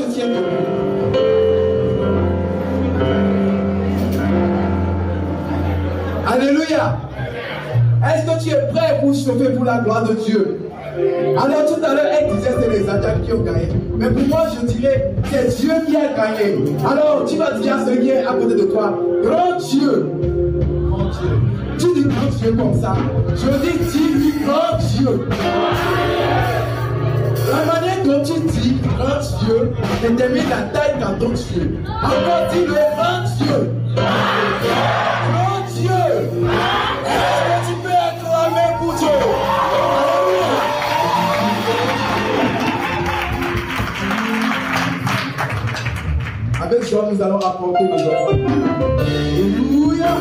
se tient debout. Alléluia. Est-ce que tu es prêt pour chauffer pour la gloire de Dieu? Alors tout à l'heure, elle disait que c'est les attaques qui ont gagné. Mais pour moi, je dirais c'est Dieu qui a gagné. Alors tu vas dire à celui qui est à côté de toi, grand Dieu. Grand Dieu. Tu dis grand Dieu comme ça. Je dis grand Dieu. La manière dont tu dis grand Dieu détermine la taille dans ton Dieu. Encore dis le grand Dieu. Grand Dieu. Est-ce que tu peux acclamer pour Dieu? Avec joie, nous allons apporter nos offrandes. Alléluia.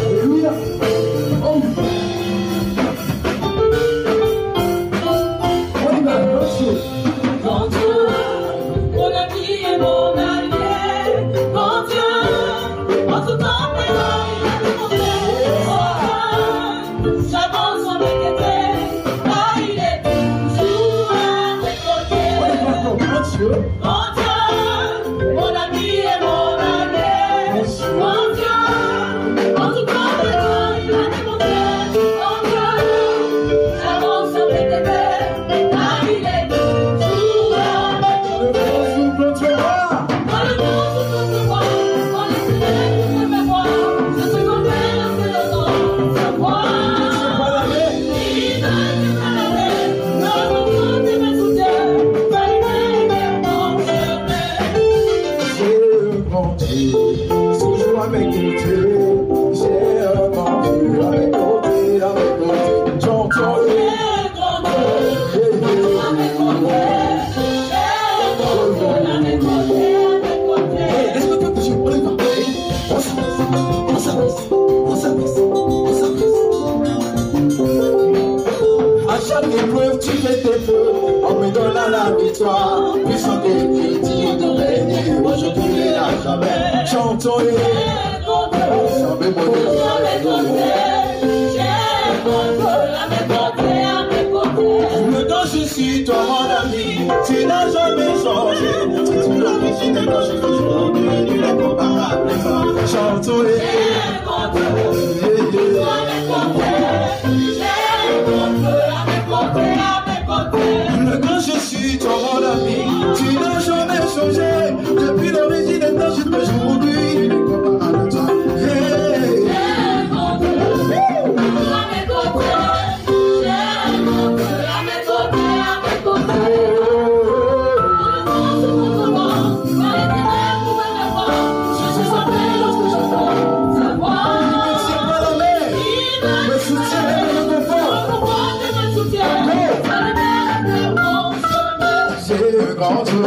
Alléluia. Oh. On y va, grand Dieu. Mon ami et mon allié, mon Dieu, en tout temps, j'avance en vérité, car il est toujours à mes côtés. Mon Dieu, mon ami et mon allié, mon Dieu, en tout temps, il a démontré, mon Dieu, j'avance en vérité, car il est toujours à mes côtés. toujours à mes côtés, j'ai un grand Dieu à mes côtés, j'entends est-ce que tu peux on y va, on s'abaisse. À chaque épreuve, tu fais tes feux, on me donne la victoire, puissant et digne de régner, aujourd'hui et à jamais. Chantons et le temps je suis toi mon ami, tu n'as jamais changé. Tu l'origine quand je fais aujourd'hui, nul n'est comparable. Chantons et le grand je suis toi mon ami, tu n'as jamais changé. Depuis l'origine et quand jusqu'à aujourd'hui, il est comparable à toi. Grand Dieu,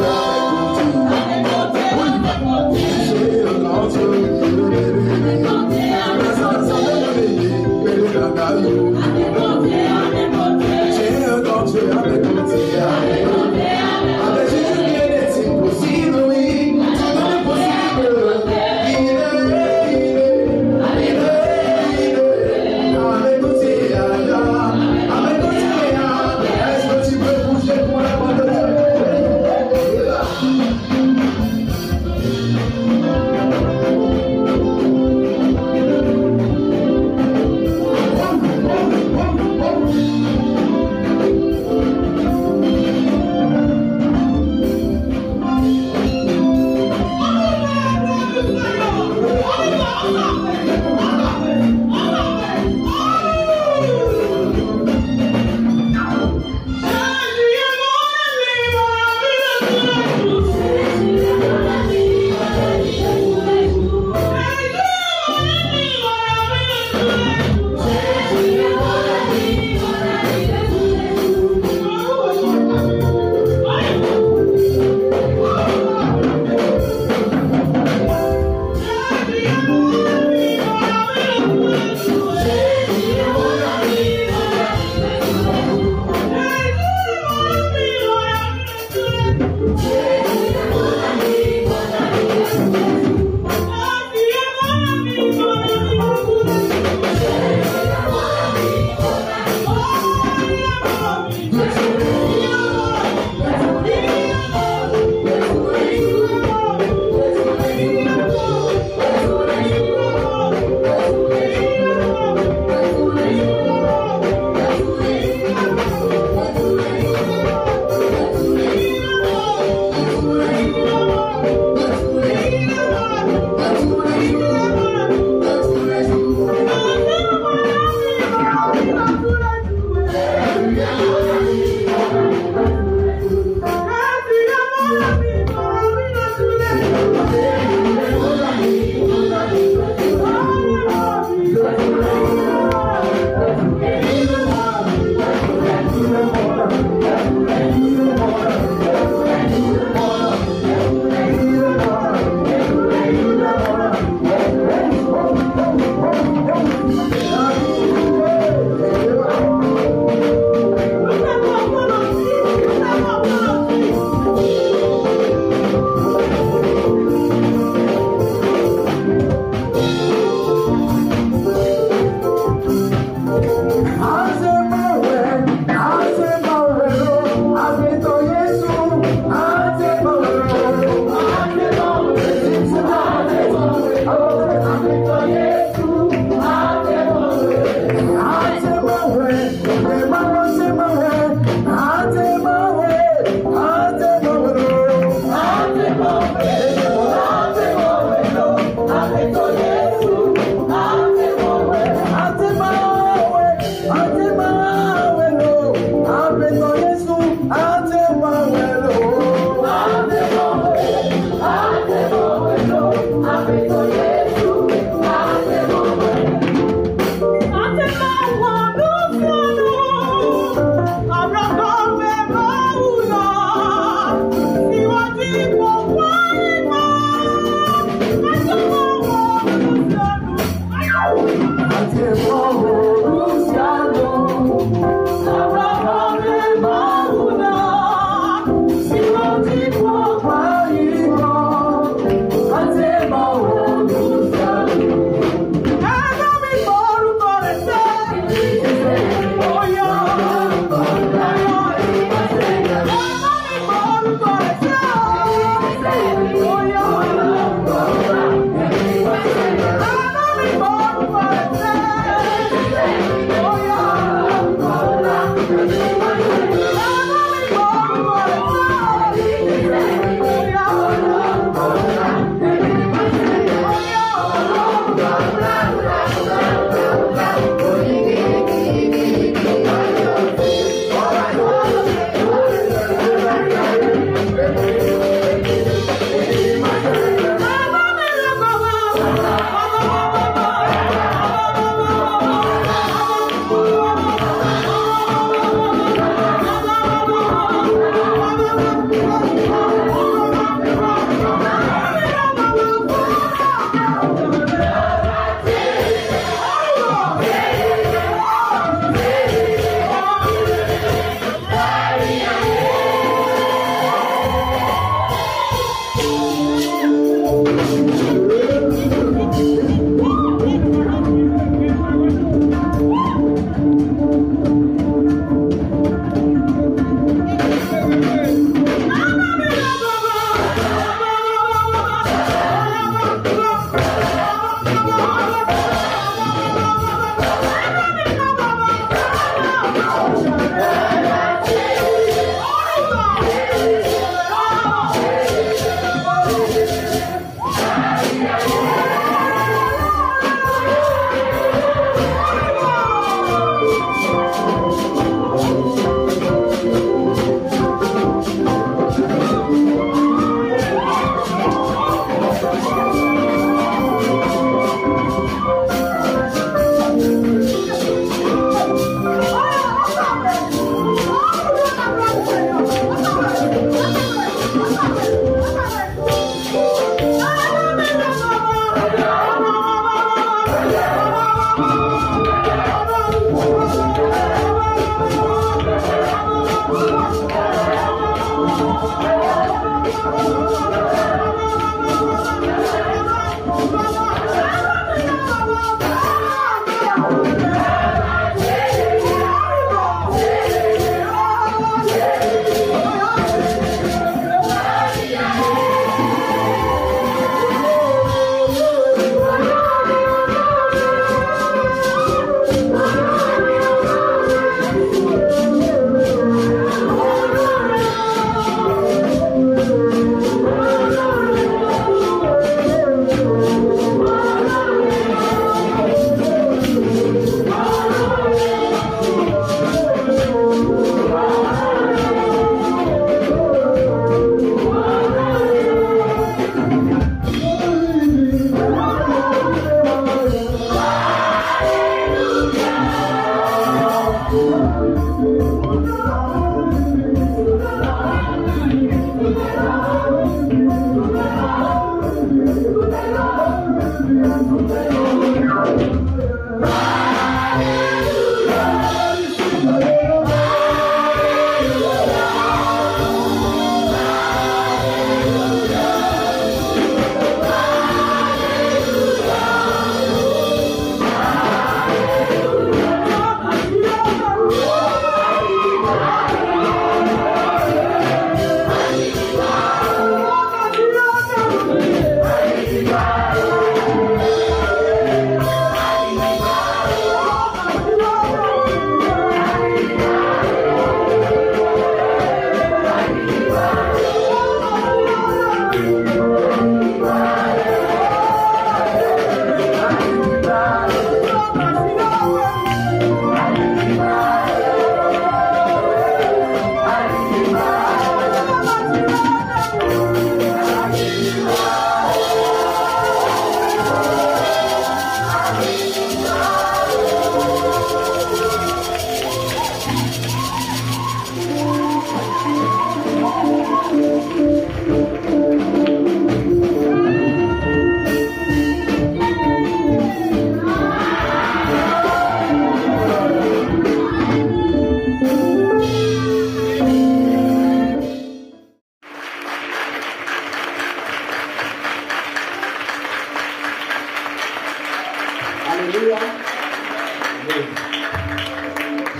Alléluia.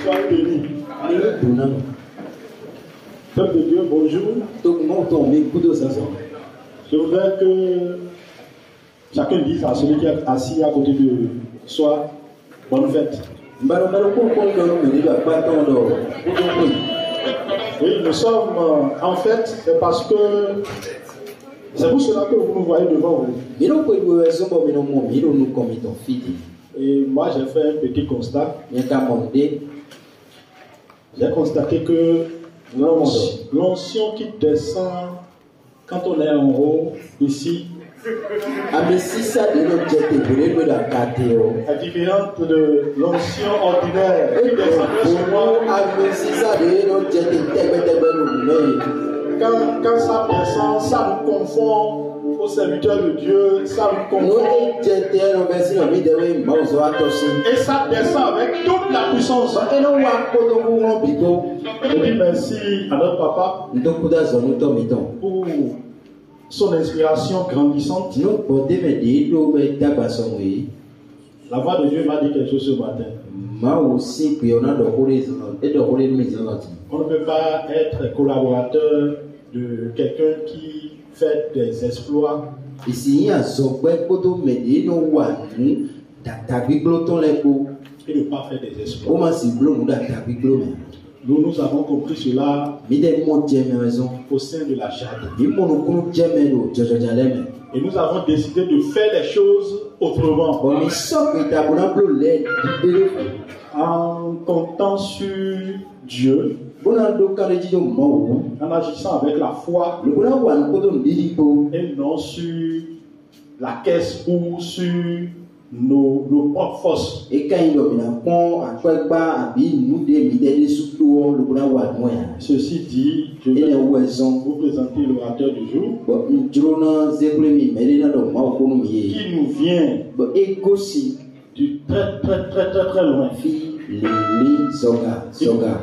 Soyez bénis. Peuple de Dieu, bonjour. Je voudrais que chacun dise à celui qui est assis à côté de soi, bonne fête. Oui, nous sommes en fête, c'est parce que c'est pour cela que vous nous voyez devant vous. Et moi j'ai fait un petit constat. J'ai constaté que l'onction qui descend quand on est en haut, ici, est différente de l'onction ordinaire qui descend sur moi. Quand ça descend, ça nous confond aux serviteurs de Dieu, ça nous confond. Et ça descend avec toute la puissance. Je dis merci à notre papa pour son inspiration grandissante. La voix de Dieu m'a dit quelque chose ce matin. On ne peut pas être collaborateur de quelqu'un qui fait des exploits. Et ne pas faire des exploits. Nous avons compris cela au sein de la jade. Et nous avons décidé de faire les choses autrement. En comptant sur Dieu, en agissant avec la foi et non sur la caisse ou sur nos propres forces. Ceci dit, je vais vous présenter l'orateur du jour qui nous vient du très loin.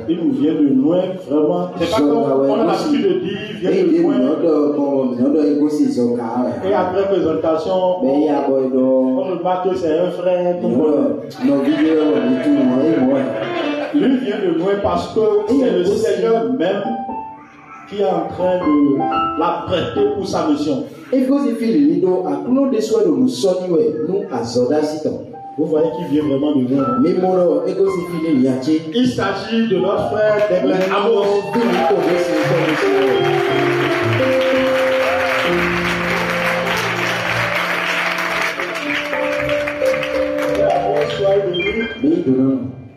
Il nous vient de loin, vraiment. C'est pas comme on a l'habitude de dire, il vient de loin. Et après présentation, on remarque que c'est un frère. Lui vient de loin parce que c'est le Seigneur même qui est en train de l'apprêter pour sa mission. Vous voyez qu'il vient vraiment de loin. Il s'agit de notre frère Declan Amos.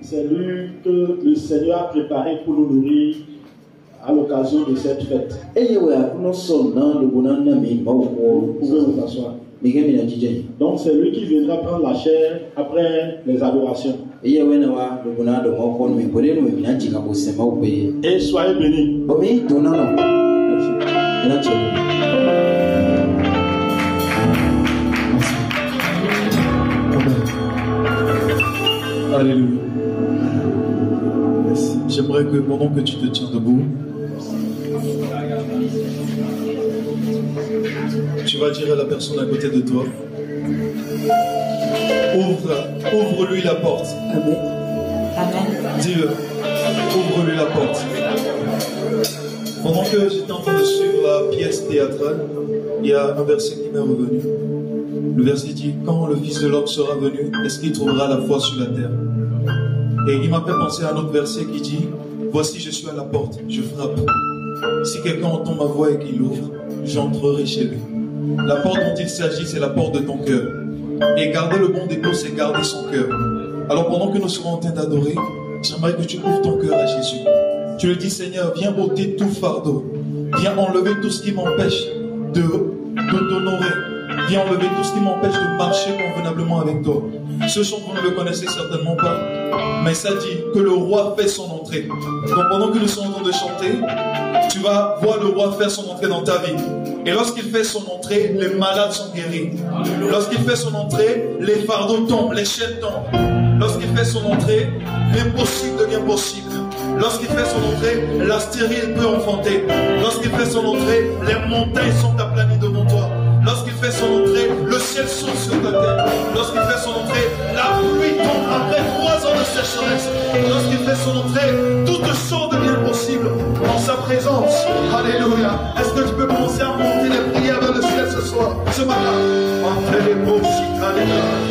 C'est lui que le Seigneur a préparé pour nous nourrir à l'occasion de cette fête. Vous pouvez vous asseoir. Donc c'est lui qui viendra prendre la chair après les adorations. Et soyez bénis. Merci. Alléluia. J'aimerais que pendant que tu te tiens debout, tu vas dire à la personne à côté de toi, ouvre-lui la porte. Amen. Dis-le, ouvre-lui la porte. Pendant que j'étais en train de suivre la pièce théâtrale, il y a un verset qui m'est revenu. Le verset dit, quand le Fils de l'homme sera venu, est-ce qu'il trouvera la foi sur la terre? Et il m'a fait penser à un autre verset qui dit, voici je suis à la porte, je frappe. Si quelqu'un entend ma voix et qu'il ouvre, j'entrerai chez lui. La porte dont il s'agit, c'est la porte de ton cœur. Et garder le bon dépôt, c'est garder son cœur. Alors pendant que nous serons en train d'adorer, j'aimerais que tu ouvres ton cœur à Jésus. Tu lui dis, Seigneur, viens ôter tout fardeau. Viens enlever tout ce qui m'empêche de t'honorer. Viens enlever tout ce qui m'empêche de marcher convenablement avec toi. Ce chant, vous ne le connaissez certainement pas, mais ça dit que le roi fait son entrée. Donc pendant que nous sommes en train de chanter, tu vas voir le roi faire son entrée dans ta vie. Et lorsqu'il fait son entrée, les malades sont guéris. Lorsqu'il fait son entrée, les fardeaux tombent, les chaînes tombent. Lorsqu'il fait son entrée, l'impossible devient possible. Lorsqu'il fait son entrée, la stérile peut enfanter. Lorsqu'il fait son entrée, les montagnes sont aplanies devant toi. Lorsqu'il fait son entrée, le ciel s'ouvre sur ta tête. Lorsqu'il fait son entrée, la son entrée, toutes choses deviennent possibles en sa présence. Alléluia. Est-ce que tu peux commencer à monter les prières vers le ciel ce soir, ce matin? Entre les mots, si t'as les mains,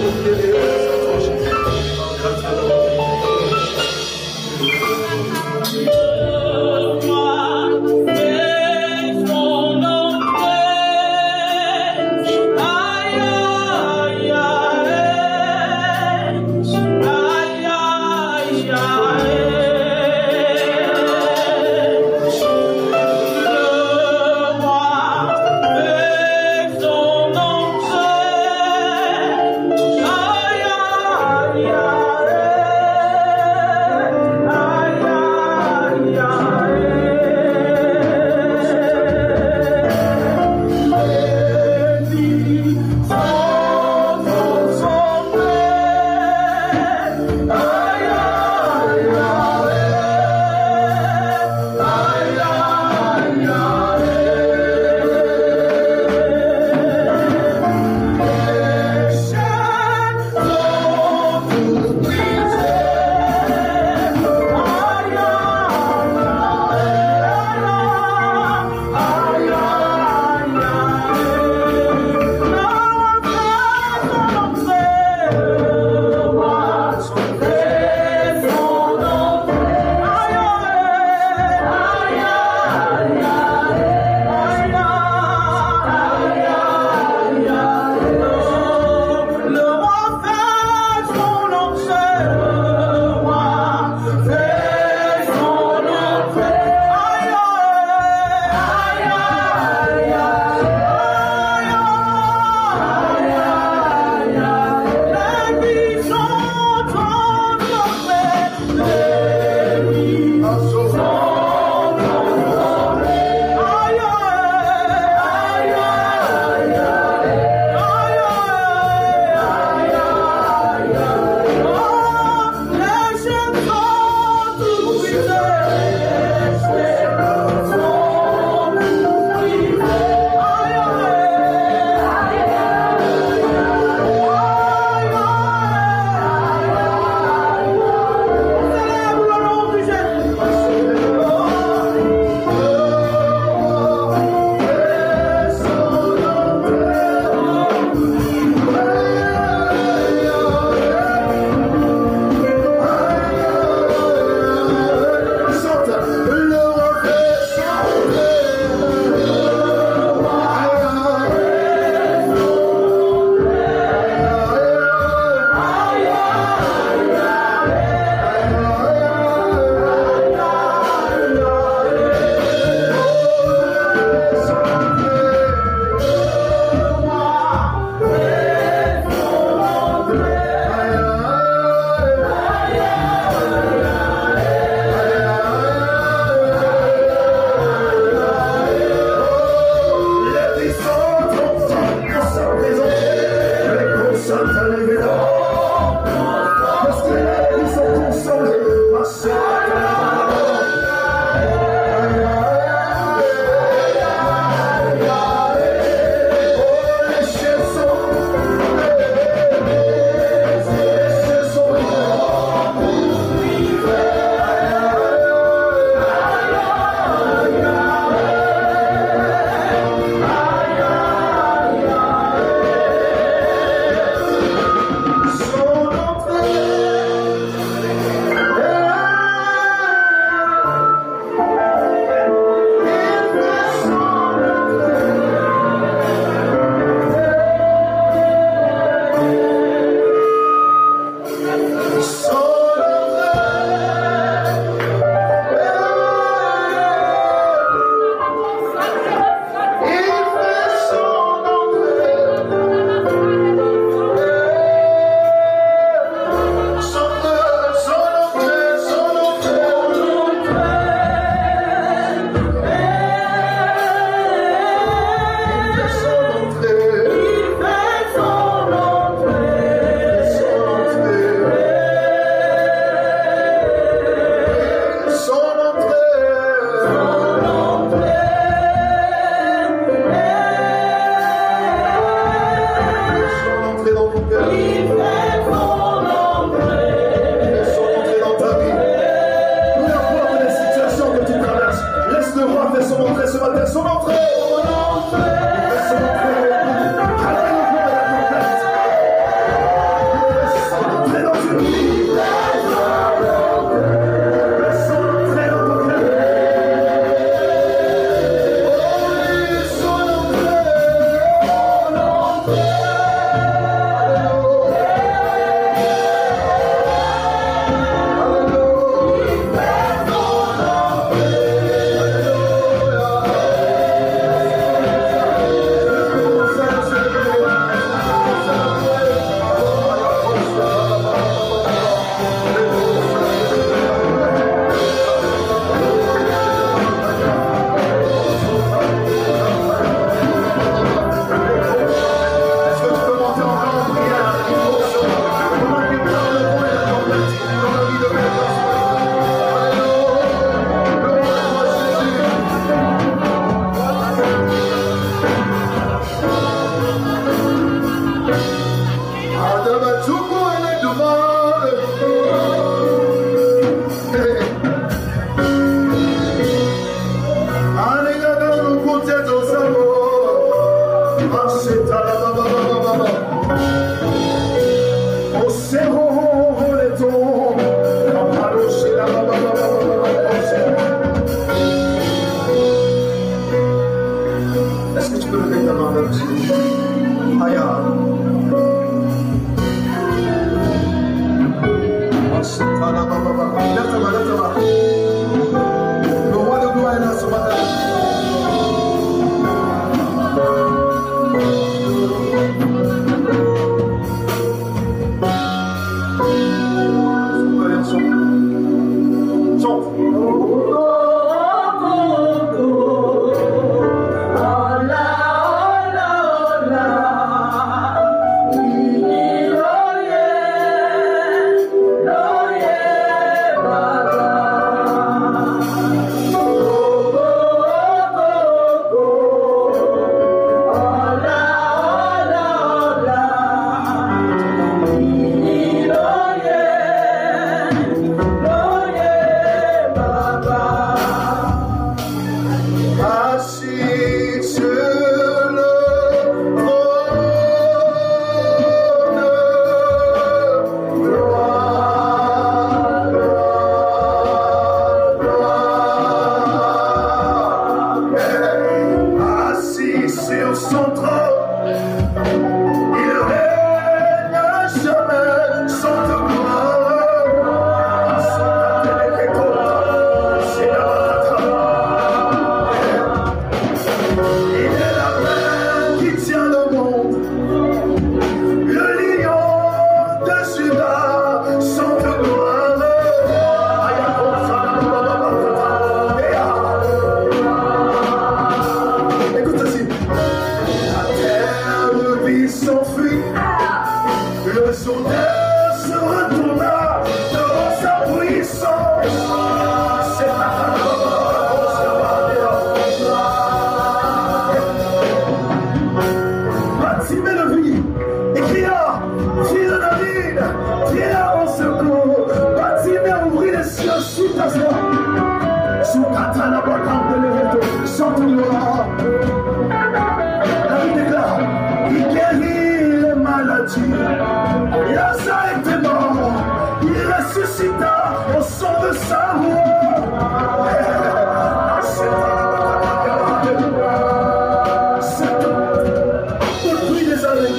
Depuis des années,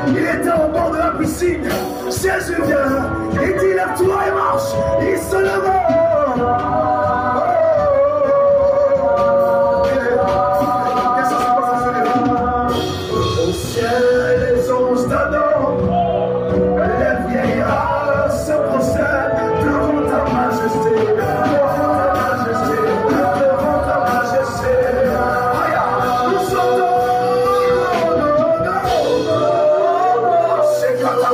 il était au bord de la piscine. Jésus vient, il dit lève-toi et marche. Il se leva. Au ciel, les anges d'Adam, les vieillards se procèdent devant ta majesté, devant ta majesté, devant ta majesté. Nous chantons, c'est quand ta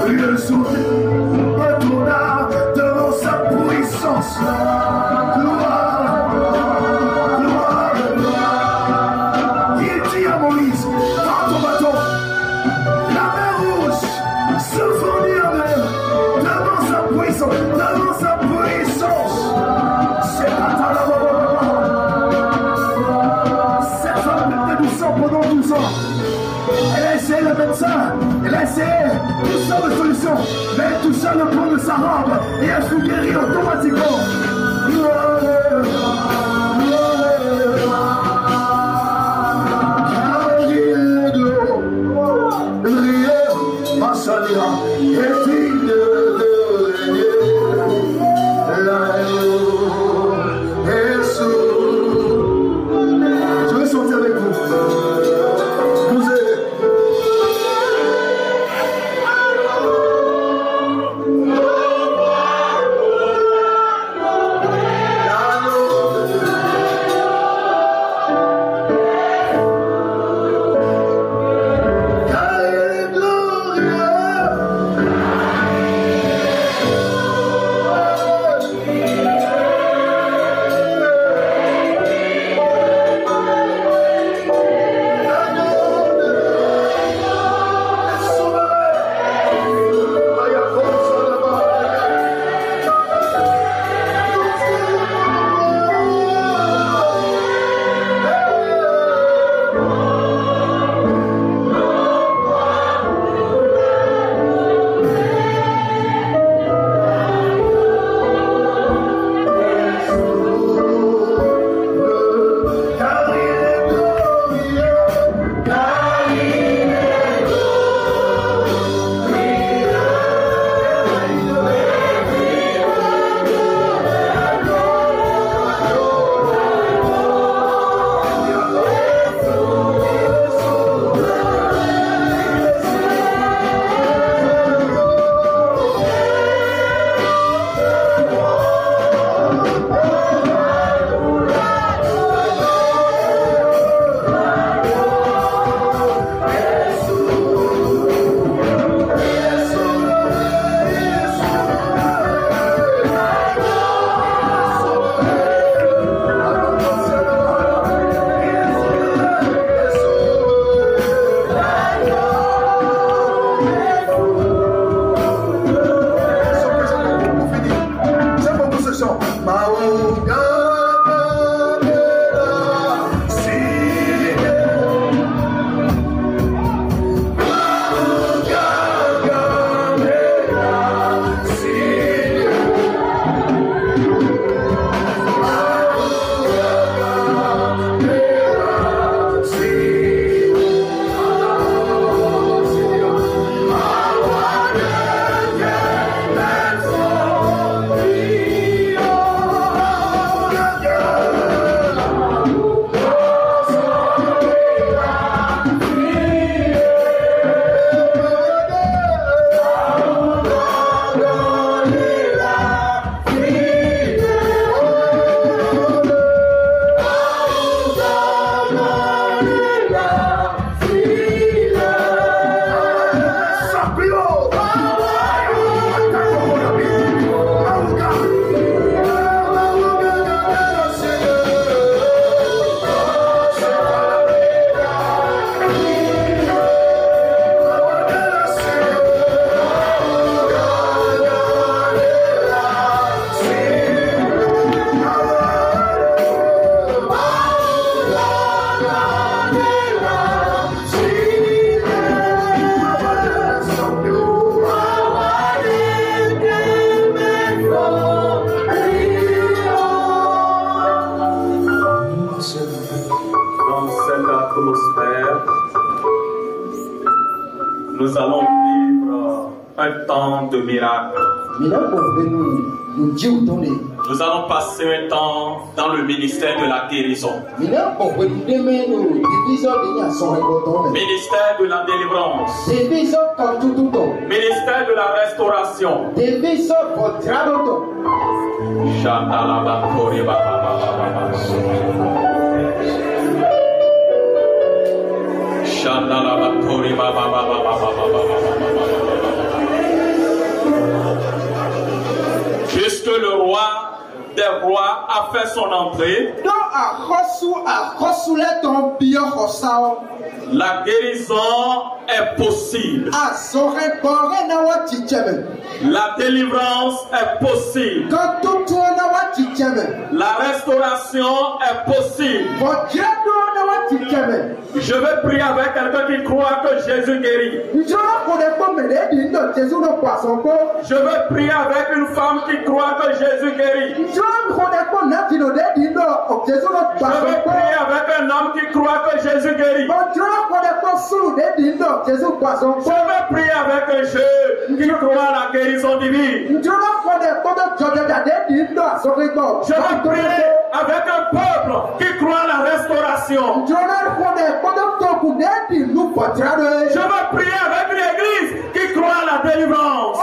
le souffle retourna devant sa puissance. Gloire, gloire, gloire. Il dit à Moïse, prends ton bâton. La mer rouge se fondit en deux devant sa puissance, devant sa puissance. C'est pas ta cette femme était du sang pendant 12 ans. Elle a essayé le médecin, elle a essayé tout ça de solution, mais elle toucha le bout de sa robe et elle fut guérie automatiquement. Je vais sortir avec vous. un temps de miracle. Nous allons passer un temps dans le ministère de la guérison. Ministère de la délivrance. Ministère de la restauration. Puisque le roi des rois a fait son entrée, la guérison est possible. La délivrance est possible. La restauration est possible. Je vais prier avec quelqu'un qui croit que Jésus guérit. Je vais prier avec une femme qui croit que Jésus guérit. Je vais prier avec un homme qui croit que Jésus guérit. Je vais prier avec un jeune qui croit à la guérison divine. Je vais prier avec un peuple qui croit à la restauration. Je vais prier avec une église qui croit à la délivrance.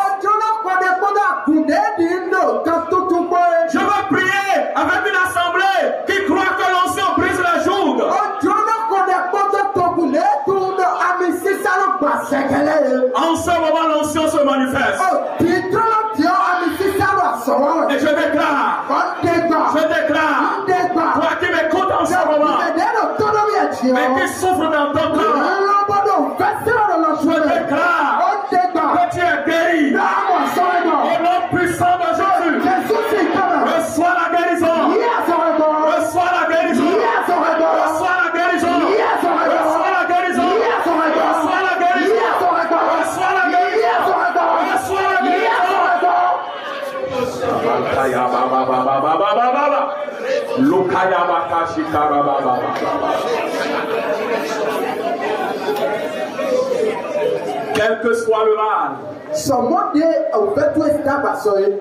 Je vais prier avec une assemblée qui croit que l'ancien brise la joug. En ce moment, l'ancien se manifeste. Et je déclare, toi qui m'écoutes en ce moment, mais qui souffre dans ton cœur, je déclare que tu es guéri. Au nom puissant de Jésus, reçois la guérison. Reçois la guérison. Reçois la guérison. Reçois la guérison. Reçois la guérison. Reçois la guérison. Reçois la quel que soit le mal,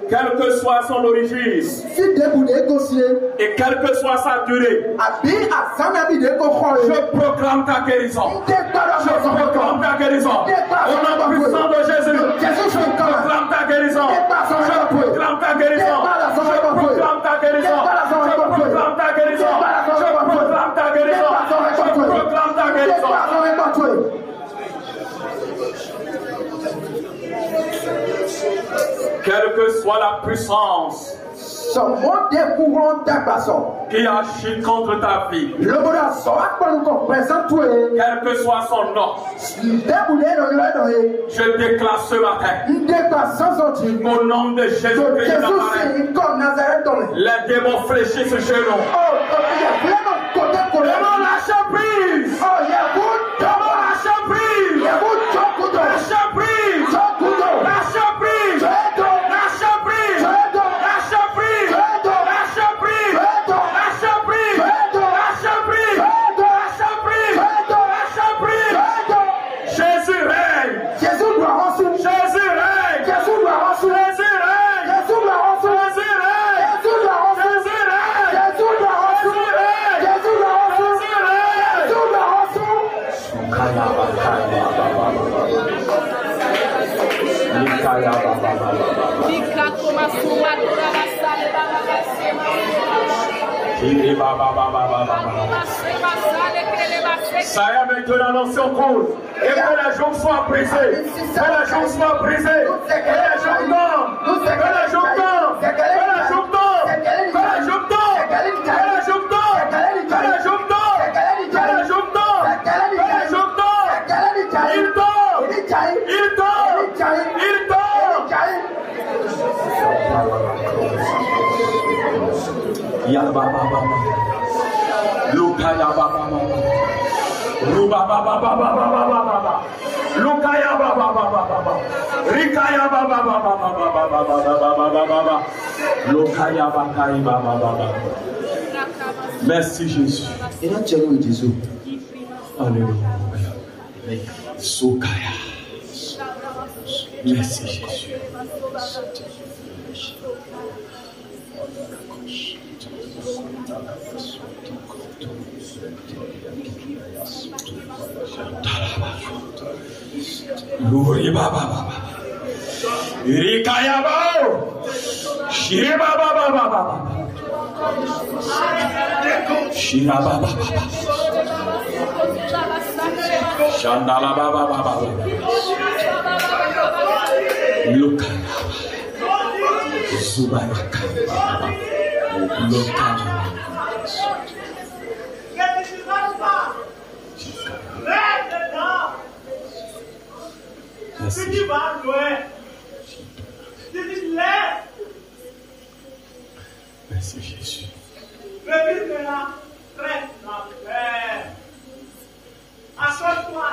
quelle que soit son origine, et quelle que soit sa durée, je proclame ta guérison. Je proclame ta guérison. Au nom puissant de Jésus, je proclame ta guérison. Je proclame ta guérison. Je proclame ta guérison. Je proclame ta guérison. Je proclame ta guérison. Je proclame ta guérison. Quelle que soit la puissance qui agit contre ta vie, quel que soit son nom, je déclare ce matin, au nom de Jésus-Christ de Nazareth, les démons fléchissent chez nous. Démons lâche prise. Démons lâche prise. Lâche prise. Lâche prise. Ça y est maintenant dans son cours. Et que la jambe soit brisée. Que la jambe soit brisée. Que la jambe tombe. Que la jambe tombe. Que la jambe tombe. Que la jambe tombe. Que la jambe tombe. Que la jambe tombe. Que la jambe tombe. Que la jambe tombe. Il tombe. Il tombe. Il tombe. Ya baba baba. Lukaya baba baba. Ruba baba baba baba baba. Lukaya baba baba baba. Rikaya baba baba baba baba baba baba. Lukaya baba baba baba. Merci Jésus. Alléluia. Sukaya. Merci Jésus. Louri baba baba. Irikaya bao. Shire baba baba baba. Shira baba baba. Shandala baba baba. Lukaya. Zubayaka. Lukaya. Merci. Merci Jésus. Assois-toi.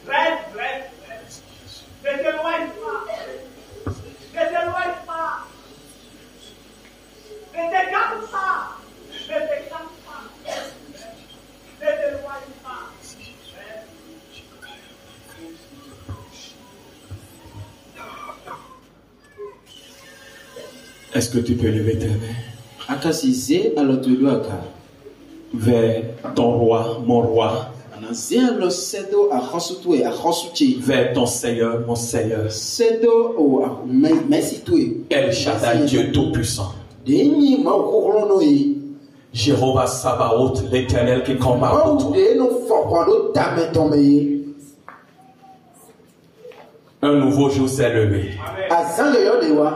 Reste. Ne t'éloigne pas. Ne t'éloigne pas. Ne t'écarte pas. Ne t'écarte pas. Ne t'éloigne pas. Est-ce que tu peux lever tes mains Akasize alotuduaka. vers ton roi, mon roi, Anazia lo sedo ahosutwe ahosuchi. vers ton Seigneur, mon Seigneur, Sedo o merci tue. El Shaddai, Dieu Tout-Puissant, Deni maukoronoyi. Jéhovah Sabaoth, l'Éternel qui combat pour toi. De no fokwado tametomeye. Un nouveau jour s'est levé. Azan yoyo dewa.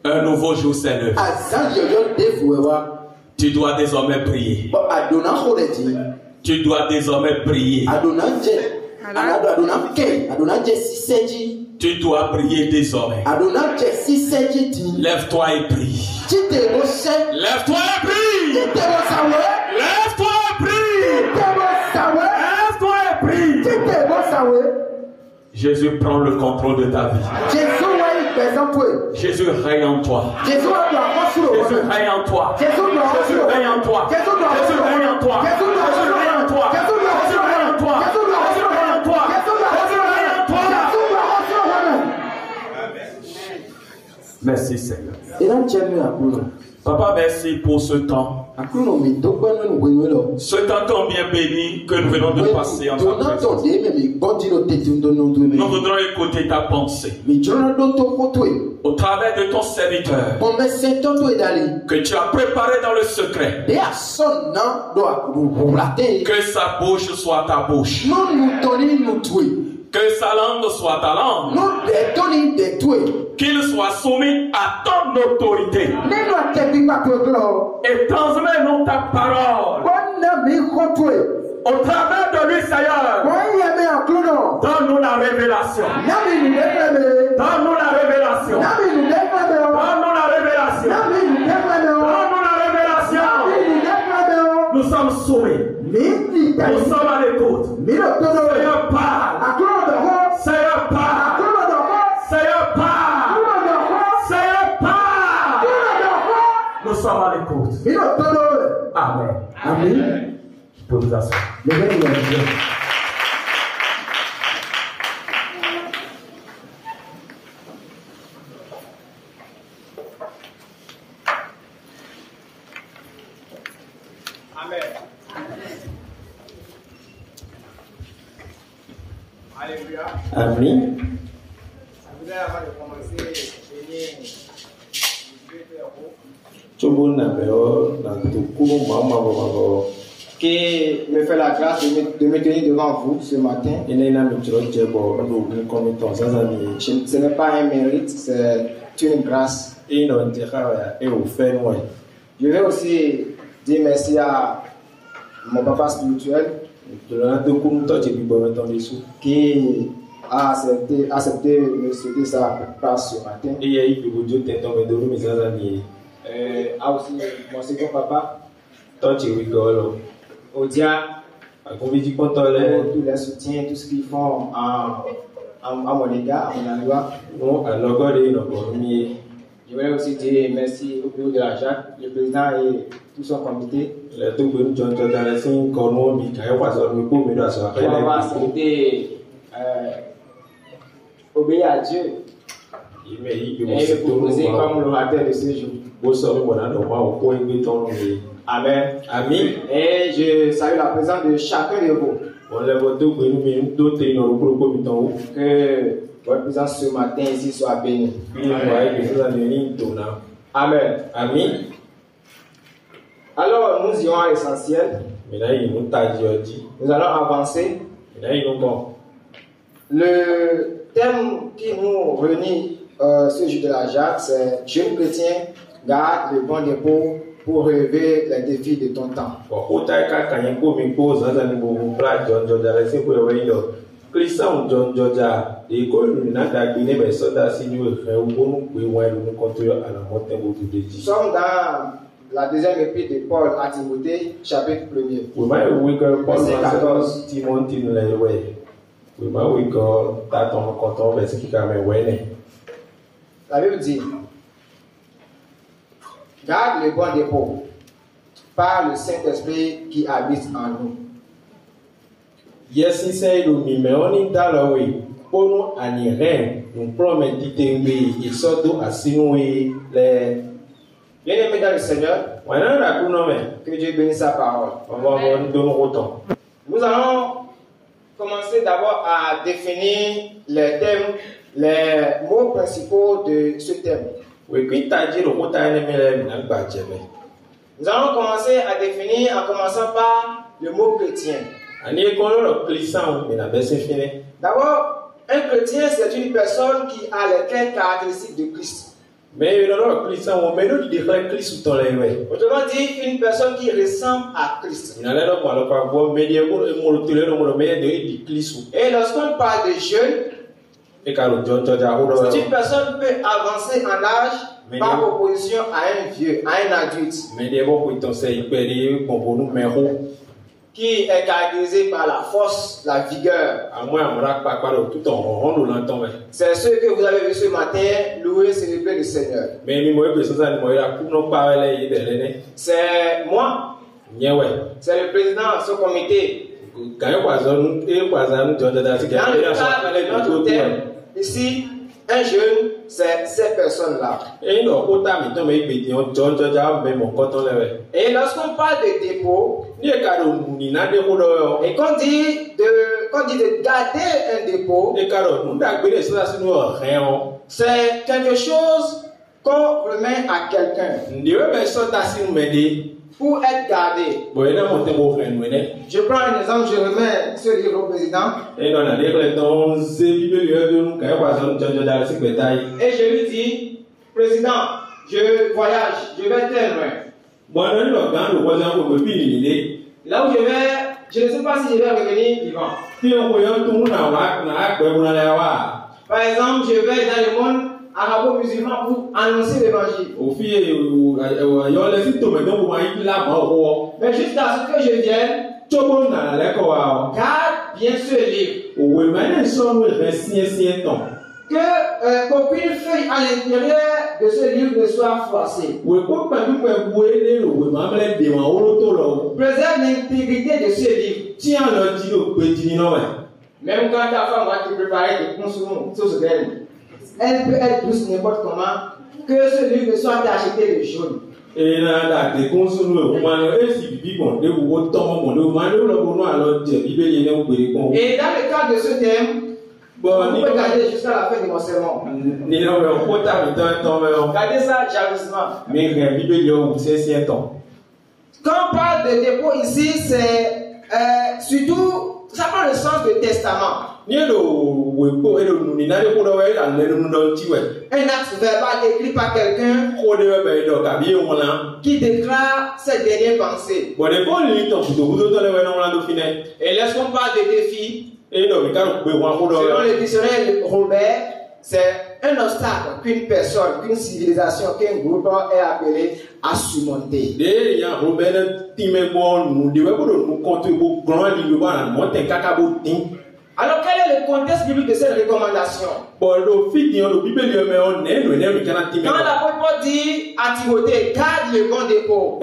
Un nouveau jour s'est levé. Azan yoyo defuewa. Tu dois désormais prier. Bo adona khoreti. Tu dois désormais prier. Adona je. Adona ke. Adona je siseji. Tu dois prier désormais. Adona je siseji ti. Lève-toi et prie. Chite bo se. Lève-toi et prie. Chite bo sawe. Lève-toi et prie. Chite bo sawe. Lève-toi et prie. Chite bo sawe. Jésus prend le contrôle de ta vie. Jésus wa présente. Jésus règne en toi. Jésus wa kosuro. Jésus règne en toi. Jésus règne en toi. Jésus règne en toi. Jésus règne en toi. Jésus règne en toi. Jésus règne en toi. Jésus règne en toi. Merci Seigneur. Papa, merci pour ce temps. Ce temps tant bien béni que nous venons de passer en ta présence. Nous voudrons écouter ta pensée. Au travers de ton serviteur que tu as préparé dans le secret. Que sa bouche soit ta bouche. Que sa langue soit ta langue. Qu'il soit soumis à ton autorité. Et transmets-nous ta parole. Au travers de lui, Seigneur. Donne-nous la révélation. Donne-nous la révélation. Donne-nous la révélation. Donne-nous la révélation. Nous sommes soumis. Nous sommes à l'écoute. Seigneur, parle. Seigneur, parle. Seigneur, parle. Seigneur, parle. Nous sommes à l'écoute. Amen. Amen. Je peux vous asseoir. Amen. Alléluia. Amen. Vous avez avant de commencer, qui me fait la grâce de me tenir devant vous ce matin. Ce n'est pas un mérite, c'est une grâce. Je vais aussi dire merci à mon papa spirituel qui a accepté de me souhaiter sa place ce matin. A aussi mon second papa, Odia, pour tous les soutiens, tout ce qu'ils font à mon égard, à mon endroit. Je voudrais aussi dire merci au bureau de la Jacques, le président et tout son comité. Pour avoir accepté obéir à Dieu et me proposer comme l'orateur de ce jour. Amen. Amen. Et je salue la présence de chacun de vous. Que votre présence ce matin ici soit bénie. Amen. Amen. Alors nous irons à l'essentiel. Nous allons avancer. Le thème qui nous réunit ce jour de la Jacques, c'est jeune chrétien, garde le bon dépôt pour relever les défis de ton temps. Nous sommes dans la deuxième épître de Paul à Timothée, chapitre 1er. Verset 14. La Bible dit: garde le bon dépôt par le Saint-Esprit qui habite en nous. Bien-aimés dans le Seigneur, que Dieu bénisse sa parole. Nous allons commencer d'abord à définir les thèmes, les mots principaux de ce thème. Nous allons commencer à définir en commençant par le mot chrétien. D'abord, un chrétien, c'est une personne qui a les caractéristiques de Christ. Autrement dit, une personne qui ressemble à Christ. Et lorsqu'on parle de jeune, c'est une personne qui peut avancer en âge par opposition à un vieux, à un adulte, qui est caractérisé par la force, la vigueur. C'est ce que vous avez vu ce matin, louer, célébrer le Seigneur. C'est moi. C'est le président de ce comité. Dans le cadre de notre thème, ici, un jeune, c'est ces personnes-là. Et lorsqu'on parle de dépôt, et qu'on dit de garder un dépôt, c'est quelque chose qu'on remet à quelqu'un pour être gardé. Je prends un exemple, je remets ce livre au président. Et je lui dis: président, je voyage, je vais tellement. Là où je vais, je ne sais pas si je vais revenir vivant. Par exemple, je vais dans le monde arabo-musulman pour annoncer l'évangile. Mais jusqu'à ce que je vienne, garde bien ce livre. Qu'aucune feuille à l'intérieur de ce livre ne soit froissée. Préserve l'intégrité de ce livre. Même quand ta femme va te préparer des consommations, elle peut être douce n'importe comment, que ce livre ne soit acheté de jaune. Et dans le cadre de ce thème, vous pouvez garder jusqu'à la fin de mon sermon. Gardez ça jalousement. Quand on parle de dépôt ici, c'est surtout, ça prend le sens de testament. Un acte verbal écrit par quelqu'un qui déclare ses dernières pensées. Et lorsqu'on parle de défis, selon le dictionnaire Robert, c'est un obstacle qu'une personne, qu'une civilisation, qu'un groupe est appelé à surmonter. Alors, quel est le contexte biblique de cette recommandation? Quand l'apôtre dit à Timothée, garde le bon dépôt.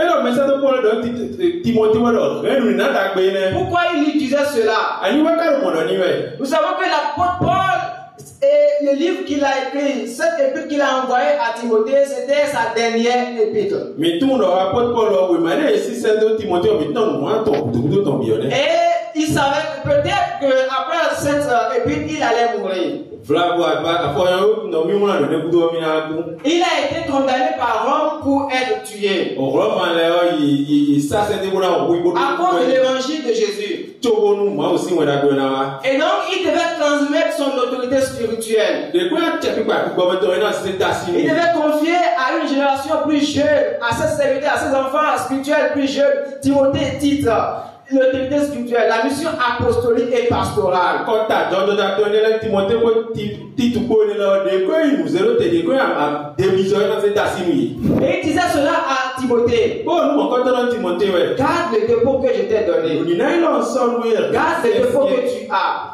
Pourquoi il utilisait cela? Nous savons que l'apôtre Paul Et le livre qu'il a écrit, cette épître qu'il a envoyé à Timothée, c'était sa dernière épître. Et il savait que peut-être qu'après cette épître, il allait mourir. Il a été condamné par Rome pour être tué à cause de l'évangile de Jésus. Et donc il devait transmettre son autorité spirituelle. Il devait confier à une génération plus jeune, à ses serviteurs, à ses enfants spirituels plus jeunes, Timothée et Tite, l'autorité spirituelle, la mission apostolique et pastorale. Et il disait cela à Timothée. Garde le dépôt que je t'ai donné. Garde le dépôt que tu as.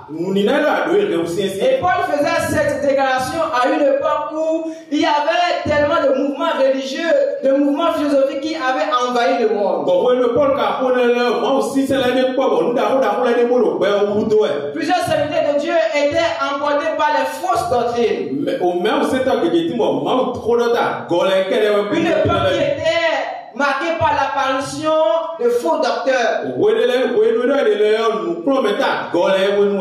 Et Paul faisait cette déclaration à une époque où il y avait tellement de mouvements religieux, de mouvements philosophiques qui avaient envahi le monde. Plusieurs serviteurs de Dieu étaient emportés par les fausses doctrines. Une époque qui était marquée par l'apparition de faux docteurs.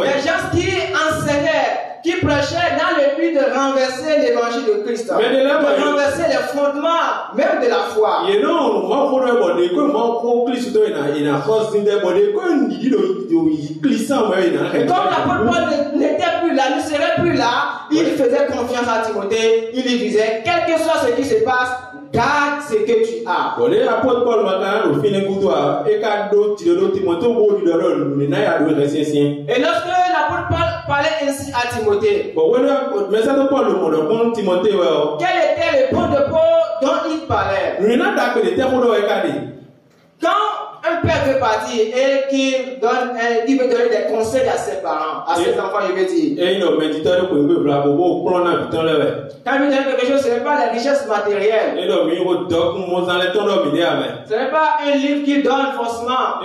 Les gens qui enseignaient, qui prêchaient dans le but de renverser l'évangile de Christ, de renverser les fondements même de la foi. Et comme l'apôtre Paul n'était plus là, ne serait plus là, il faisait confiance à Timothée, il lui disait, quel que soit ce qui se passe, garde ce que tu as. Et lorsque l'apôtre Paul parlait ainsi à Timothée, quel était le bon dépôt dont il parlait? Quand un père veut partir et qu'il veut donner des conseils à ses parents, à ses enfants, il veut dire. Quand il veut donner quelque chose, ce n'est pas la richesse matérielle. Ce n'est pas un livre qu'il donne forcément.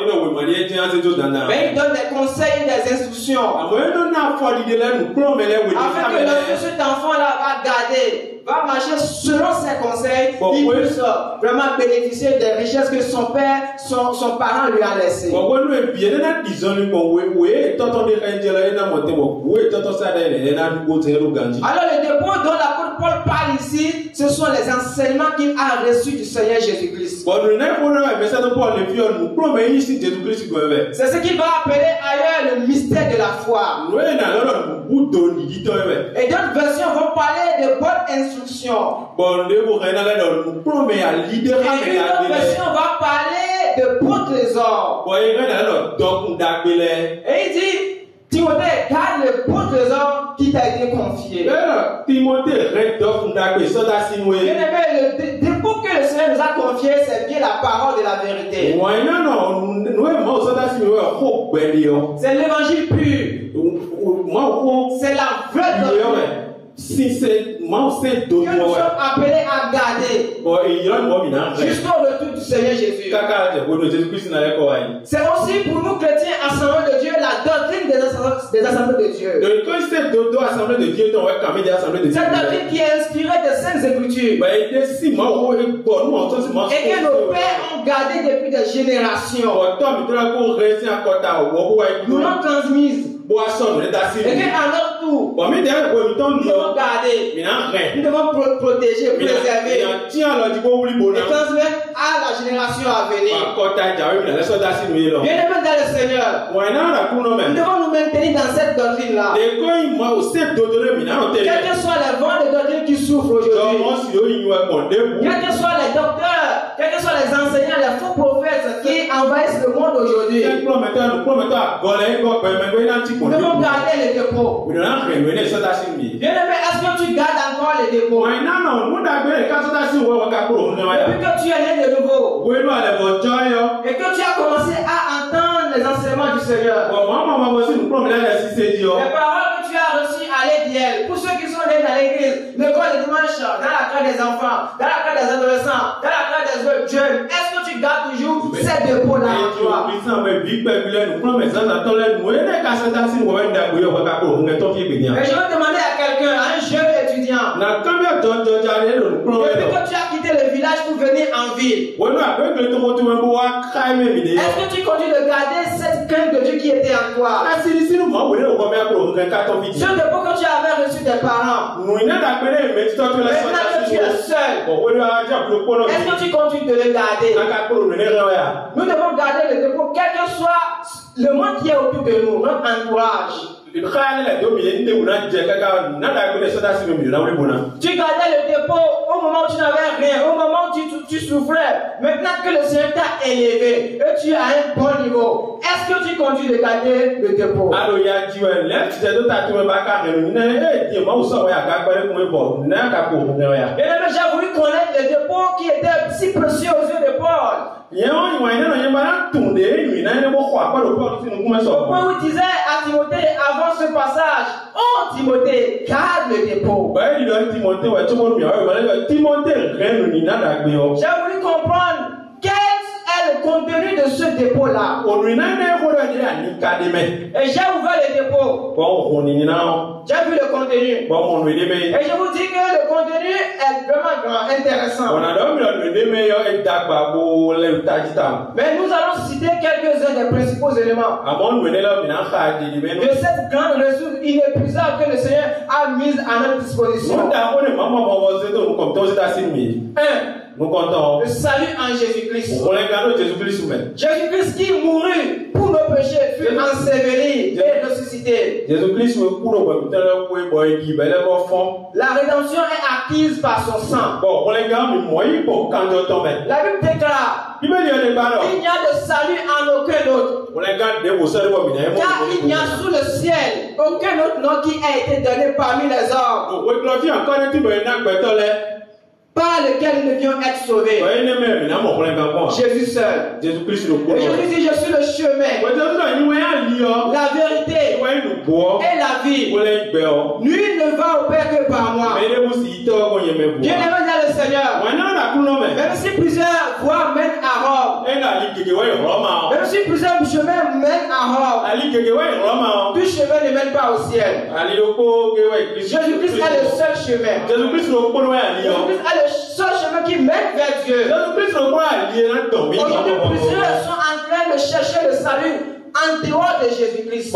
Mais il donne des conseils et des instructions. Afin que lorsque cet enfant-là va garder, va marcher selon ses conseils, il puisse vraiment bénéficier des richesses que son père, son parent lui a laissées. Alors le dépôt dont l'apôtre Paul parle ici, ce sont les enseignements qu'il a reçus du Seigneur Jésus-Christ. C'est ce qu'il va appeler ailleurs le mystère de la foi. Et d'autres versions vont parler de bonnes instructions. Et une autre version va parler de bons trésors. Et il dit, Timothée, garde le bon trésor qui t'a été confié. Bien-aimé, le dépôt que le Seigneur nous a confié, c'est bien la parole de la vérité. C'est l'évangile pur. C'est la vraie doctrine. Que nous sommes appelés à garder jusqu'au retour du Seigneur Jésus. C'est aussi pour nous chrétiens assemblés de Dieu la doctrine des assemblées de Dieu. Cette doctrine qui est inspirée des Saintes Écritures et que nos pères ont gardé depuis des générations. Nous l'ont transmise. Et qu'à notre tour, nous devons garder, nous devons protéger, préserver et transmettre à la génération à venir. Bien-aimés dans le Seigneur, nous devons nous maintenir dans cette doctrine-là. Quels que soient les vents de doctrine qui souffrent aujourd'hui, quels que soient les docteurs, quels que soient les enseignants, les faux prophètes qui envahissent le monde aujourd'hui, nous devons garder les dépôts. Bien-aimé, est-ce que tu gardes encore les dépôts? Depuis que tu es né de nouveau et que tu as commencé à entendre les enseignements du Seigneur, les paroles que tu as reçues à l'église, pour ceux qui sont nés dans l'église, l'école de dimanche, dans la classe des enfants, dans la classe des adolescents, dans la classe des jeunes, est-ce que tu gardes toujours ces dépôts-là en toi? Et je vais demander à Depuis que tu as quitté le village pour venir en ville, est-ce que tu continues de garder cette crainte de Dieu qui était en toi? Ce dépôt que tu avais reçu des parents, maintenant que tu es seul, est-ce que tu continues de le garder? Nous devons garder le dépôt, quel que soit le monde qui est autour de nous, notre entourage. Tu gardais le dépôt au moment où tu n'avais rien, au moment où tu souffrais. Maintenant que le Seigneur t'a élevé et tu as un bon niveau, est-ce que tu continues de garder le dépôt? Et là, j'ai voulu connaître le dépôt qui était si précieux aux yeux de Paul. Au point où il disait à Timothée avant ce passage, oh Timothée, garde le dépôt. J'ai voulu comprendre quel est le contenu de ce dépôt-là. Et j'ai ouvert le dépôt. J'ai vu le contenu. Et je vous dis que le contenu est vraiment grand, intéressant. Mais nous allons citer quelques-uns des principaux éléments de cette grande ressource inépuisable que le Seigneur a mise à notre disposition. Le salut en Jésus-Christ. Jésus-Christ qui mourut pour nos péchés, fut enseveli et ressuscité. La rédemption est acquise par son sang. La Bible déclare il n'y a de salut en aucun autre. Car il n'y a sous le ciel aucun autre nom qui a été donné parmi les hommes par lequel nous devions être sauvés. Jésus seul. Et Jésus dit, je suis le chemin, la vérité et la vie. Nul ne va au Père que par moi. Bien-aimé dans le Seigneur, même si plusieurs voies mènent à Rome, même si plusieurs chemins mènent à Rome, tout chemin ne mène pas au ciel. Jésus-Christ est le seul chemin. Jésus-Christ est le seul chemin qui mène vers Dieu. Aujourd'hui, plusieurs sont en train de chercher le salut en dehors de Jésus-Christ.